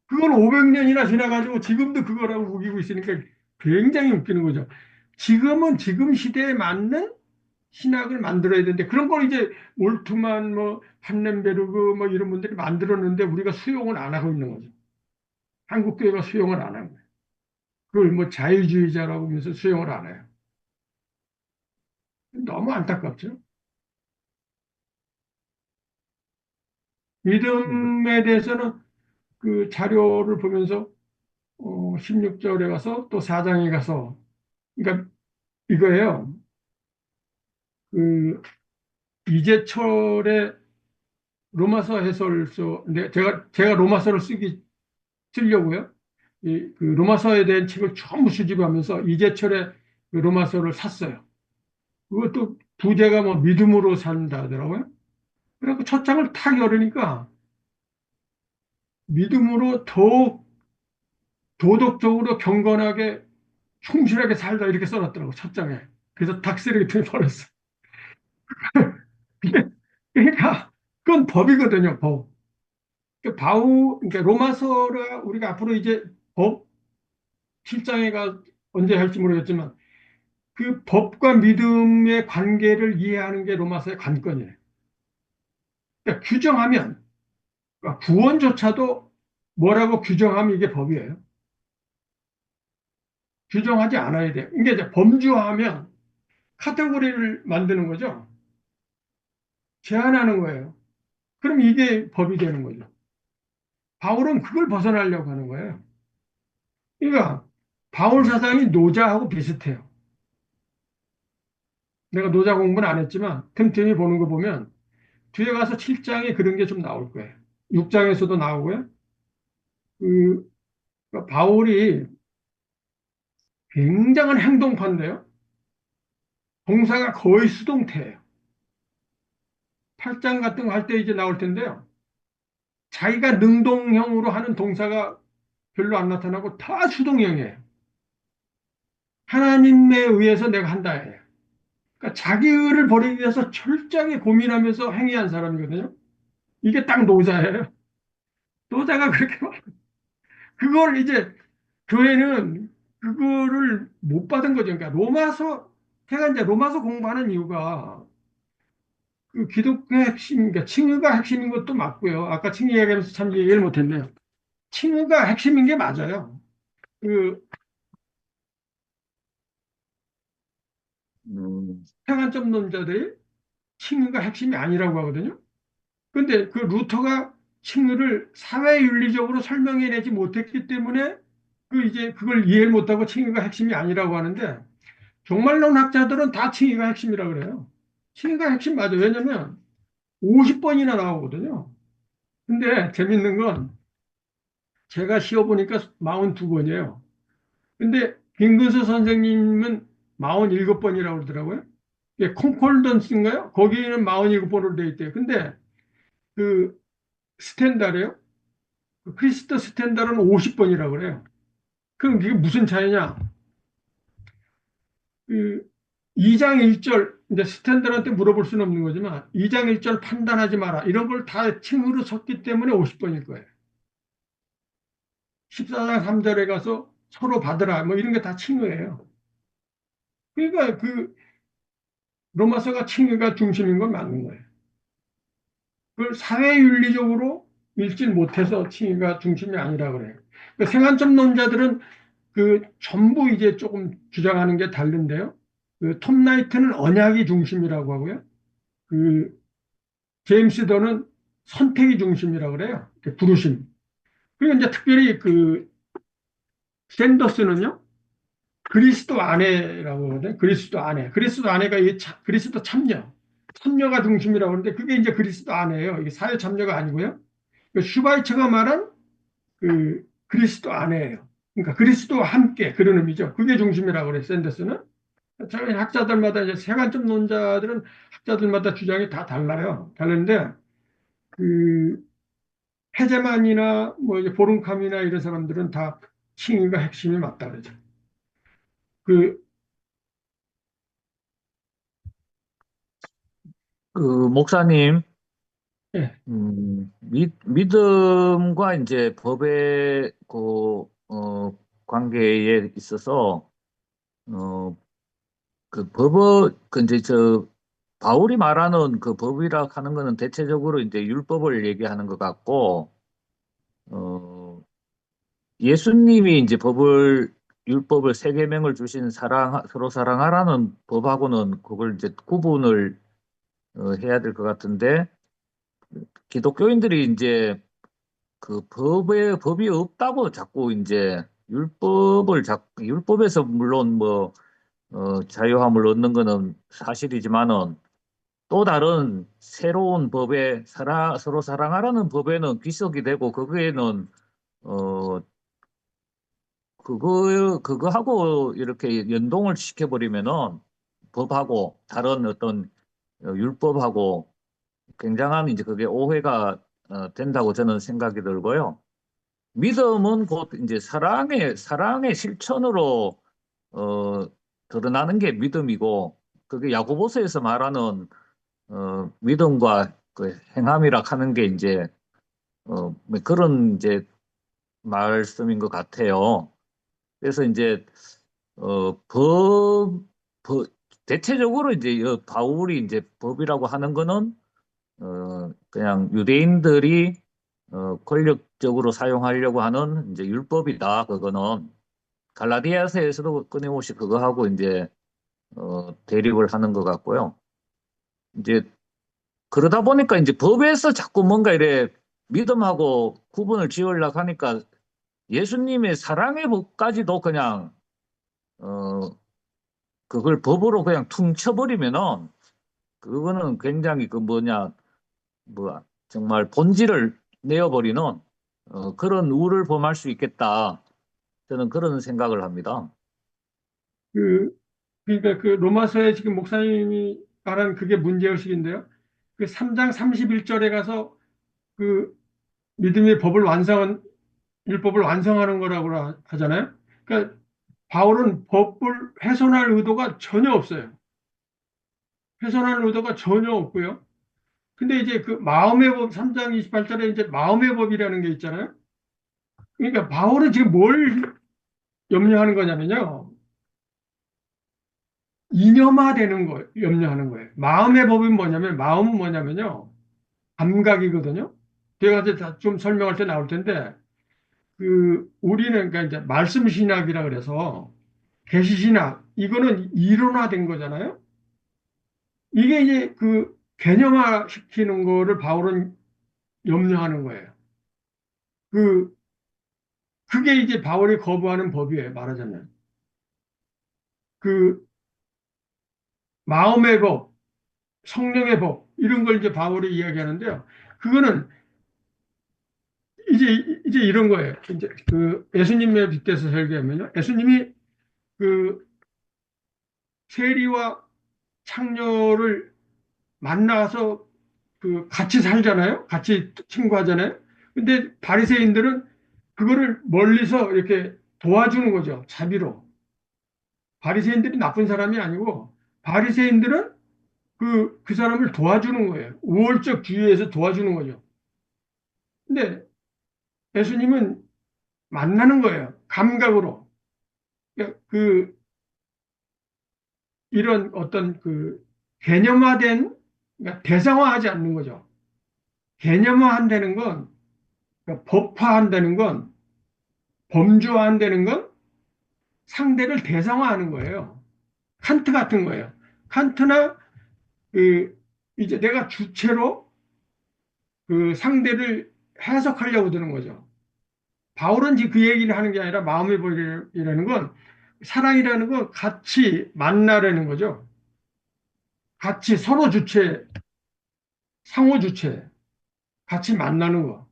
그걸 500년이나 지나가지고 지금도 그거라고 우기고 있으니까 굉장히 웃기는 거죠. 지금은 지금 시대에 맞는 신학을 만들어야 되는데 그런 걸 이제 올트만 뭐 판넨베르그 뭐 이런 분들이 만들었는데 우리가 수용을 안 하고 있는 거죠. 한국 교회가 수용을 안 하는 거예요. 그걸 뭐 자유주의자라고 하면서 수용을 안 해요. 너무 안타깝죠. 믿음에 대해서는 그 자료를 보면서 16절에 가서 또 4장에 가서 그러니까 이거예요. 그 이재철의 로마서 해설서 근데 제가 로마서를 쓰려고요. 그 로마서에 대한 책을 전부 수집하면서 이재철의 그 로마서를 샀어요. 그것도 부제가 뭐 믿음으로 산다 하더라고요. 그래서 첫 장을 탁 열으니까 믿음으로 더욱 도덕적으로 경건하게 충실하게 살다 이렇게 써놨더라고 첫 장에. 그래서 닭쓰레기통에 버렸어. 그러니까 그건 법이거든요, 법. 그러니까 로마서를 우리가 앞으로 이제 법 7장에가 언제 할지 모르겠지만 그 법과 믿음의 관계를 이해하는 게 로마서의 관건이에요. 그러니까 규정하면 그러니까 구원조차도 뭐라고 규정하면 이게 법이에요. 규정하지 않아야 돼요. 이게 이제 범주화하면 카테고리를 만드는 거죠. 제한하는 거예요. 그럼 이게 법이 되는 거죠. 바울은 그걸 벗어나려고 하는 거예요. 그러니까 바울 사상이 노자하고 비슷해요. 내가 노자 공부는 안 했지만 틈틈이 보는 거 보면 뒤에 가서 7장에 그런 게 좀 나올 거예요. 6장에서도 나오고요. 그 그러니까 바울이 굉장한 행동파인데요. 동사가 거의 수동태예요. 8장 같은 거 할 때 이제 나올 텐데요. 자기가 능동형으로 하는 동사가 별로 안 나타나고 다 수동형이에요. 하나님에 의해서 내가 한다예요. 그러니까 자기 의를 버리기 위해서 철저하게 고민하면서 행위한 사람이거든요. 이게 딱 노자예요. 노자가 그렇게 말 그걸 이제 교회는 그거를 못 받은 거죠. 그러니까 제가 이제 로마서 공부하는 이유가 그 기독교의 핵심, 그러니까 칭의가 핵심인 것도 맞고요. 아까 칭의 얘기하면서 참 얘기를 못했네요. 칭의가 핵심인 게 맞아요. 그 음, 평안점론자들이 칭의가 핵심이 아니라고 하거든요. 근데 그 루터가 칭의를 사회윤리적으로 설명해내지 못했기 때문에 이제 그걸 이해를 못하고 칭의가 핵심이 아니라고 하는데 종말론 학자들은 다 칭의가 핵심이라고 그래요. 칭의가 핵심 맞아요. 왜냐면 50번이나 나오거든요. 근데 재밌는 건 제가 씌워보니까 42번이에요. 근데 김근수 선생님은 47번이라고 그러더라고요. 이게 콘콜던스인가요? 거기는 47번으로 돼 있대요. 근데 그 스탠다르요? 그 크리스터 스탠다르는 50번이라고 그래요. 그럼 이게 무슨 차이냐? 그 2장 1절, 이제 스탠다르한테 물어볼 수는 없는 거지만 2장 1절 판단하지 마라. 이런 걸 다 칭의로 섰기 때문에 50번일 거예요. 14장 3절에 가서 서로 받으라. 뭐 이런 게 다 칭의예요. 그러니까 그 로마서가 칭의가 중심인 건 맞는 거예요. 그걸 사회윤리적으로 읽질 못해서 칭의가 중심이 아니라 그래요. 그 생안점론자들은 그 전부 이제 조금 주장하는 게 다른데요. 그 톰 나이트는 언약이 중심이라고 하고요. 그 제임스 더는 선택이 중심이라고 그래요. 그 부르심. 그리고 이제 특별히 그 샌더스는요. 그리스도 안에라고 하거든요. 그리스도 안에. 그리스도 안에가 그리스도 참여. 참여가 중심이라고 하는데 그게 이제 그리스도 안에예요. 이게 사회 참여가 아니고요. 그 슈바이처가 말한 그 그리스도 안에예요. 그러니까 그리스도와 함께 그런 의미죠. 그게 중심이라고 그래요. 샌더스는. 저희 학자들마다 이제 세관점 논자들은 학자들마다 주장이 다 달라요. 다른데 그 헤제만이나 뭐 이제 보름캄이나 이런 사람들은 다 칭의가 핵심이 맞다 그러죠. 그 그 목사님, 예, 믿음과 이제 법의 관계에 있어서 어, 그 이제 바울이 말하는 그 법이라 하는 거는 대체적으로 이제 율법을 얘기하는 것 같고, 어, 예수님이 이제 율법을 세 계명을 주신 서로 사랑하라는 법하고는 그걸 이제 구분을 해야 될 것 같은데, 기독교인들이 이제 그 법이 없다고 자꾸 이제 율법에서 물론 뭐 자유함을 얻는 거는 사실이지만은 또 다른 새로운 서로 사랑하라는 법에는 귀속이 되고 거기에는 어 그거하고 이렇게 연동을 시켜버리면은 법하고 다른 어떤 율법하고 굉장한 이제 그게 오해가 된다고 저는 생각이 들고요. 믿음은 곧 이제 사랑의 실천으로 어, 드러나는 게 믿음이고 그게 야고보서에서 말하는 믿음과 그 행함이라 하는 게 이제 뭐 그런 이제 말씀인 것 같아요. 그래서 이제 어, 법, 법 대체적으로 이제 바울이 이제 법이라고 하는 거는 그냥 유대인들이 권력적으로 사용하려고 하는 이제 율법이다. 그거는 갈라디아서에서도 끊임없이 그거 하고 이제 대립을 하는 것 같고요. 이제 그러다 보니까 이제 법에서 자꾸 뭔가 이래 믿음하고 구분을 지으려고 하니까 예수님의 사랑의 법까지도 그냥 어 그걸 법으로 그냥 퉁쳐버리면은 그거는 굉장히 그 뭐냐 뭐 정말 본질을 내어버리는 그런 우를 범할 수 있겠다. 저는 그런 생각을 합니다. 그, 그러니까 그 로마서에 지금 목사님이 말한 그게 문제의식인데요. 그 3장 31절에 가서 그 믿음의 법을 율법을 완성하는 거라고 하잖아요. 그러니까 바울은 법을 훼손할 의도가 전혀 없어요. 훼손할 의도가 전혀 없고요. 근데 이제 그 마음의 법 3장 28절에 이제 마음의 법이라는 게 있잖아요. 그러니까 바울은 지금 뭘 염려하는 거냐면요. 이념화되는 거 염려하는 거예요. 마음의 법은 뭐냐면 마음은 뭐냐면요. 감각이거든요. 제가 이제 좀 설명할 때 나올 텐데 그 우리는 그러니까 이제 말씀 신학이라 그래서 계시 신학 이거는 이론화된 거잖아요. 이게 이제 그 개념화 시키는 거를 바울은 염려하는 거예요. 그 그게 이제 바울이 거부하는 법이에요. 말하자면 그 마음의 법, 성령의 법 이런 걸 이제 바울이 이야기하는데요. 그거는 이제 이런 거예요. 이제 그 예수님에 빗대서 설계하면요. 예수님이 그 세리와 창녀를 만나서 그 같이 살잖아요. 같이 친구하잖아요. 근데 바리새인들은 그거를 멀리서 이렇게 도와주는 거죠. 자비로. 바리새인들이 나쁜 사람이 아니고 바리새인들은 그 사람을 도와주는 거예요. 우월적 주의에서 도와주는 거죠. 근데 예수님은 만나는 거예요. 감각으로. 그러니까 그 이런 어떤 그 개념화된 그러니까 대상화하지 않는 거죠. 개념화한다는 건 그러니까 법화한다는 건 범주화한다는 건 상대를 대상화하는 거예요. 칸트 같은 거예요. 칸트나 그 이제 내가 주체로 그 상대를 해석하려고 드는 거죠. 바울은 지금 그 얘기를 하는 게 아니라 마음의 법이라는 건 사랑이라는 건 같이 만나라는 거죠. 같이 서로 주체, 상호 주체, 같이 만나는 거.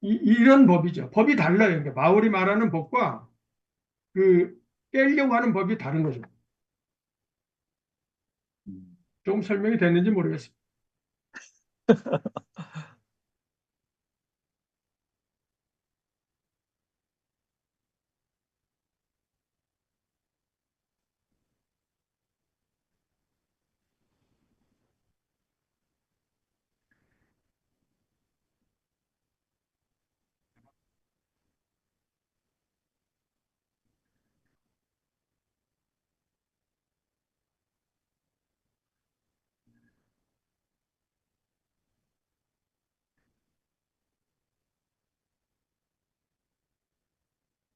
이런 법이죠. 법이 달라요. 그러니까 바울이 말하는 법과 그 깨려고 하는 법이 다른 거죠. 조금 설명이 됐는지 모르겠습니다.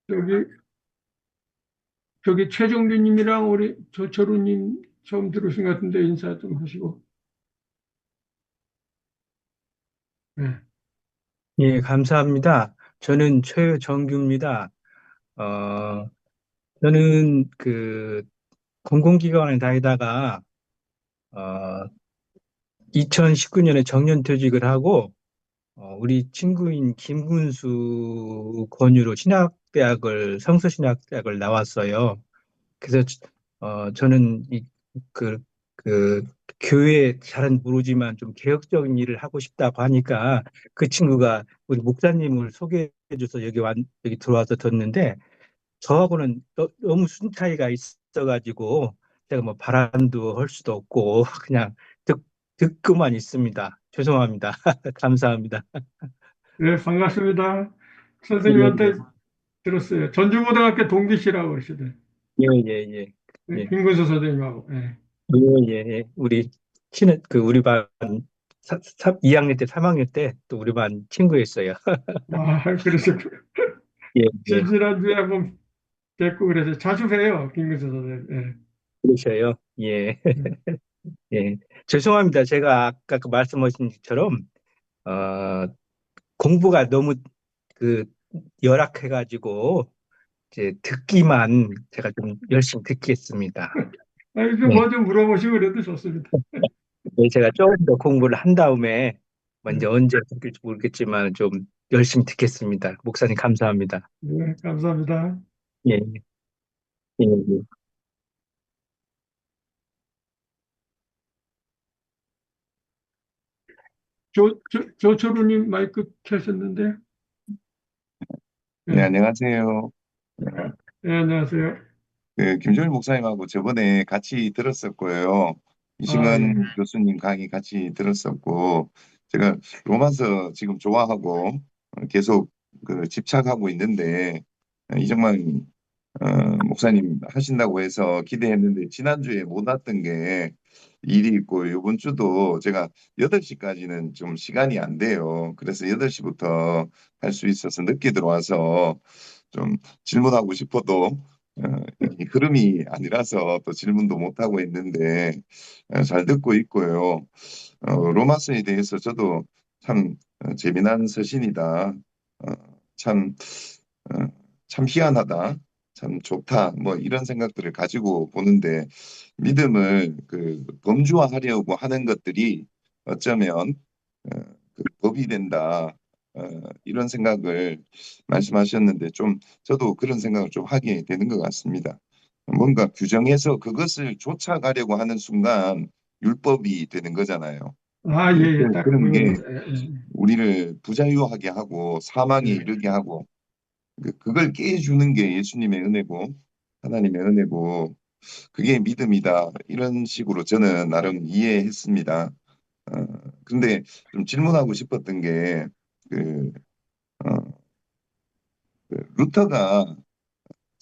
저기, 저기 최종규님이랑 우리 조철우님 처음 들으신 것 같은데 인사 좀 하시고. 네. 예, 감사합니다. 저는 최정규입니다. 어, 저는 그 공공기관에 다니다가 어, 2019년에 정년퇴직을 하고 우리 친구인 김군수 권유로 성서신학대학을 나왔어요. 그래서 저는 그, 그 교회 잘은 모르지만 좀 개혁적인 일을 하고 싶다고 하니까 그 친구가 우리 목사님을 소개해줘서 여기 들어와서 듣는데 저하고는 너무 수준 차이가 있어가지고 제가 뭐 바람도 할 수도 없고 그냥 듣고만 있습니다. 죄송합니다. 감사합니다. 네, 반갑습니다. 예, 선생님한테 들었어요. 전주고등학교 동기시라고 그러시대. 예, 예, 예, 네, 예, 김근수 선생님하고. 네. 예, 예, 예. 우리 우리 반 2학년 때, 3학년 때 또 우리 반 친구였어요. 아, 그래서 예, 예, 지난주에 한번 뵙고 그래서 자주 봬요, 김근수 선생님. 그러셔요. 예, 예. 예. 죄송합니다. 제가 아까 그 말씀하신 것처럼, 공부가 너무 그 열악해가지고, 이제 듣기만 제가 좀 열심히 듣겠습니다. 아니, 네. 뭐 좀 물어보시고 그래도 좋습니다. 네, 제가 조금 더 공부를 한 다음에, 네, 먼저 언제 듣길지 모르겠지만 좀 열심히 듣겠습니다. 목사님 감사합니다. 네, 감사합니다. 예, 예, 예. 조초루님 마이크 켜셨는데? 네, 네, 안녕하세요. 네, 안녕하세요. 김종일 목사님하고 저번에 같이 들었었고요. 아, 예. 이승은 교수님 강의 같이 들었었고, 제가 로마서 지금 좋아하고 계속 그 집착하고 있는데, 이정만 목사님 하신다고 해서 기대했는데, 지난주에 못 왔던 게 일이 있고, 이번 주도 제가 8시까지는 좀 시간이 안 돼요. 그래서 8시부터 할 수 있어서 늦게 들어와서 좀 질문하고 싶어도 이 흐름이 아니라서 또 질문도 못 하고 있는데 잘 듣고 있고요. 로마서에 대해서 저도 참 재미난 서신이다. 참, 어, 참 희한하다. 참 좋다. 뭐 이런 생각들을 가지고 보는데 믿음을 그 범주화하려고 하는 것들이 어쩌면 그 법이 된다. 이런 생각을 말씀하셨는데 좀 저도 그런 생각을 좀 하게 되는 것 같습니다. 뭔가 규정해서 그것을 쫓아가려고 하는 순간 율법이 되는 거잖아요. 아, 예, 예, 딱 그런 게 그겁니다. 예, 우리를 부자유하게 하고 사망에 예. 이르게 하고 그걸 깨주는 게 예수님의 은혜고 하나님의 은혜고 그게 믿음이다. 이런 식으로 저는 나름 이해했습니다. 어, 근데 좀 질문하고 싶었던 게 그, 어, 루터가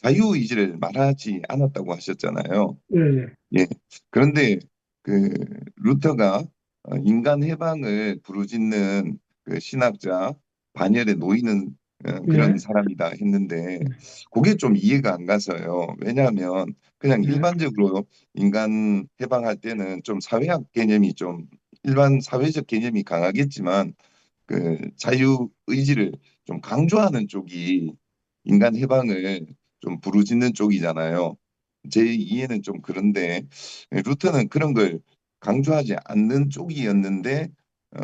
자유의지를 말하지 않았다고 하셨잖아요. 예, 예. 예. 그런데 그 루터가 인간 해방을 부르짖는 그 신학자 반열에 놓이는 그런 예, 사람이다 했는데 예, 그게 좀 이해가 안 가서요. 왜냐하면 그냥 예. 일반적으로 인간 해방할 때는 좀 사회학 개념이 좀 일반 사회적 개념이 강하겠지만 그 자유 의지를 좀 강조하는 쪽이 인간 해방을 좀 부르짖는 쪽이잖아요. 제 이해는 좀 그런데 루터는 그런 걸 강조하지 않는 쪽이었는데 어,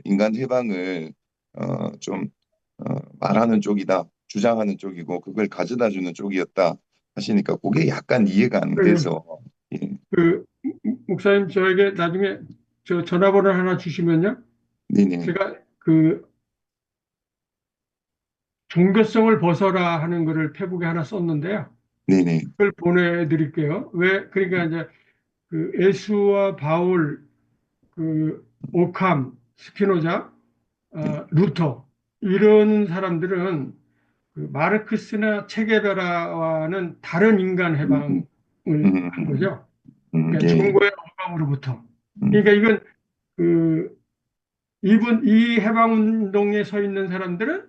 인간 해방을 좀 말하는 쪽이다, 주장하는 쪽이고 그걸 가져다 주는 쪽이었다 하시니까 그게 약간 이해가 안 그, 돼서 예, 그, 목사님 저에게 나중에 저 전화번호 하나 주시면요. 네네 제가 그 종교성을 벗어라 하는 거를 페북에 하나 썼는데요. 네네 그걸 보내드릴게요. 왜, 그러니까 이제 그 예수와 바울, 그 오캄, 스피노자, 네. 루터 이런 사람들은 그 마르크스나 체게베라와는 다른 인간 해방을 한 거죠. 그러니까 예, 정보의 억압으로부터. 음, 그러니까 이건 그 이 해방 운동에 서 있는 사람들은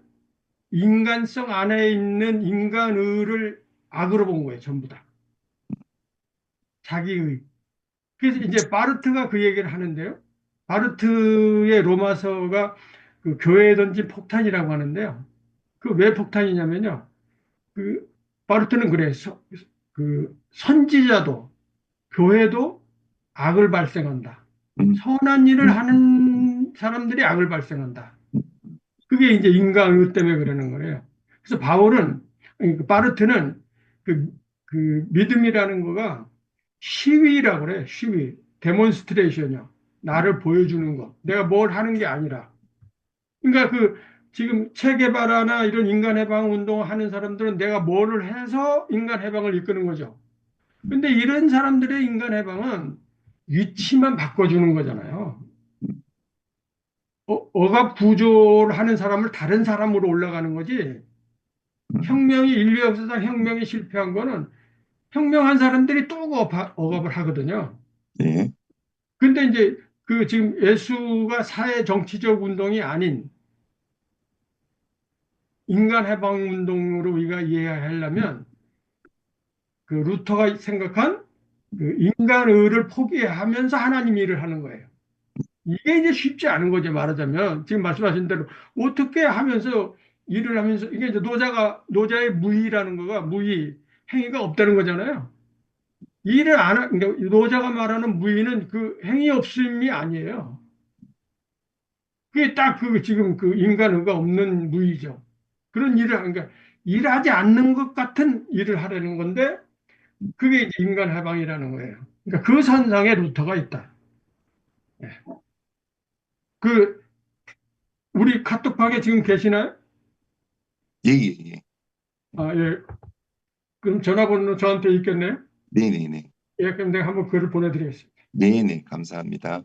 인간성 안에 있는 인간의를 악으로 본 거예요, 전부 다. 자기의. 그래서 이제 바르트가 그 얘기를 하는데요. 바르트의 로마서가 그 교회에 던진 폭탄이라고 하는데요. 그 왜 폭탄이냐면요. 그 바르트는 그래. 그 선지자도 교회도 악을 발생한다. 음, 선한 일을 음, 하는 사람들이 악을 발생한다. 그게 이제 인간의 때문에 그러는 거예요. 그래서 바울은, 아니, 그 바르트는 그, 그 믿음이라는 거가 시위라고 그래, 시위. 데몬스트레이션이요. 나를 보여주는 거. 내가 뭘 하는 게 아니라. 그러니까 그 지금 체게바라나 이런 인간 해방 운동을 하는 사람들은 내가 뭐를 해서 인간 해방을 이끄는 거죠. 근데 이런 사람들의 인간 해방은 위치만 바꿔주는 거잖아요. 억압 구조를 하는 사람을 다른 사람으로 올라가는 거지. 인류 역사상 혁명이 실패한 거는 혁명한 사람들이 또 억압을 하거든요. 예, 근데 이제 그 지금 예수가 사회 정치적 운동이 아닌 인간 해방 운동으로 우리가 이해하려면 그 루터가 생각한 그 인간의를 포기하면서 하나님 일을 하는 거예요. 이게 이제 쉽지 않은 거죠, 말하자면. 지금 말씀하신 대로 어떻게 하면서 일을 하면서 이게 이제 노자의 무의라는 거가 무의, 행위가 없다는 거잖아요. 일을 안 하, 그러니까 노자가 말하는 무의는 그 행위 없음이 아니에요. 그게 딱 그 지금 그 인간의가 없는 무의죠. 그런 일을, 그러니까 일하지 않는 것 같은 일을 하려는 건데 그게 이제 인간 해방이라는 거예요. 그러니까 그 선상에 루터가 있다. 예. 그 우리 카톡방에 지금 계시나요? 예, 예, 예. 아, 예. 그럼 전화번호 저한테 있겠네요? 네네네. 예, 그럼 내가 한번 글을 보내드리겠습니다. 네네. 감사합니다.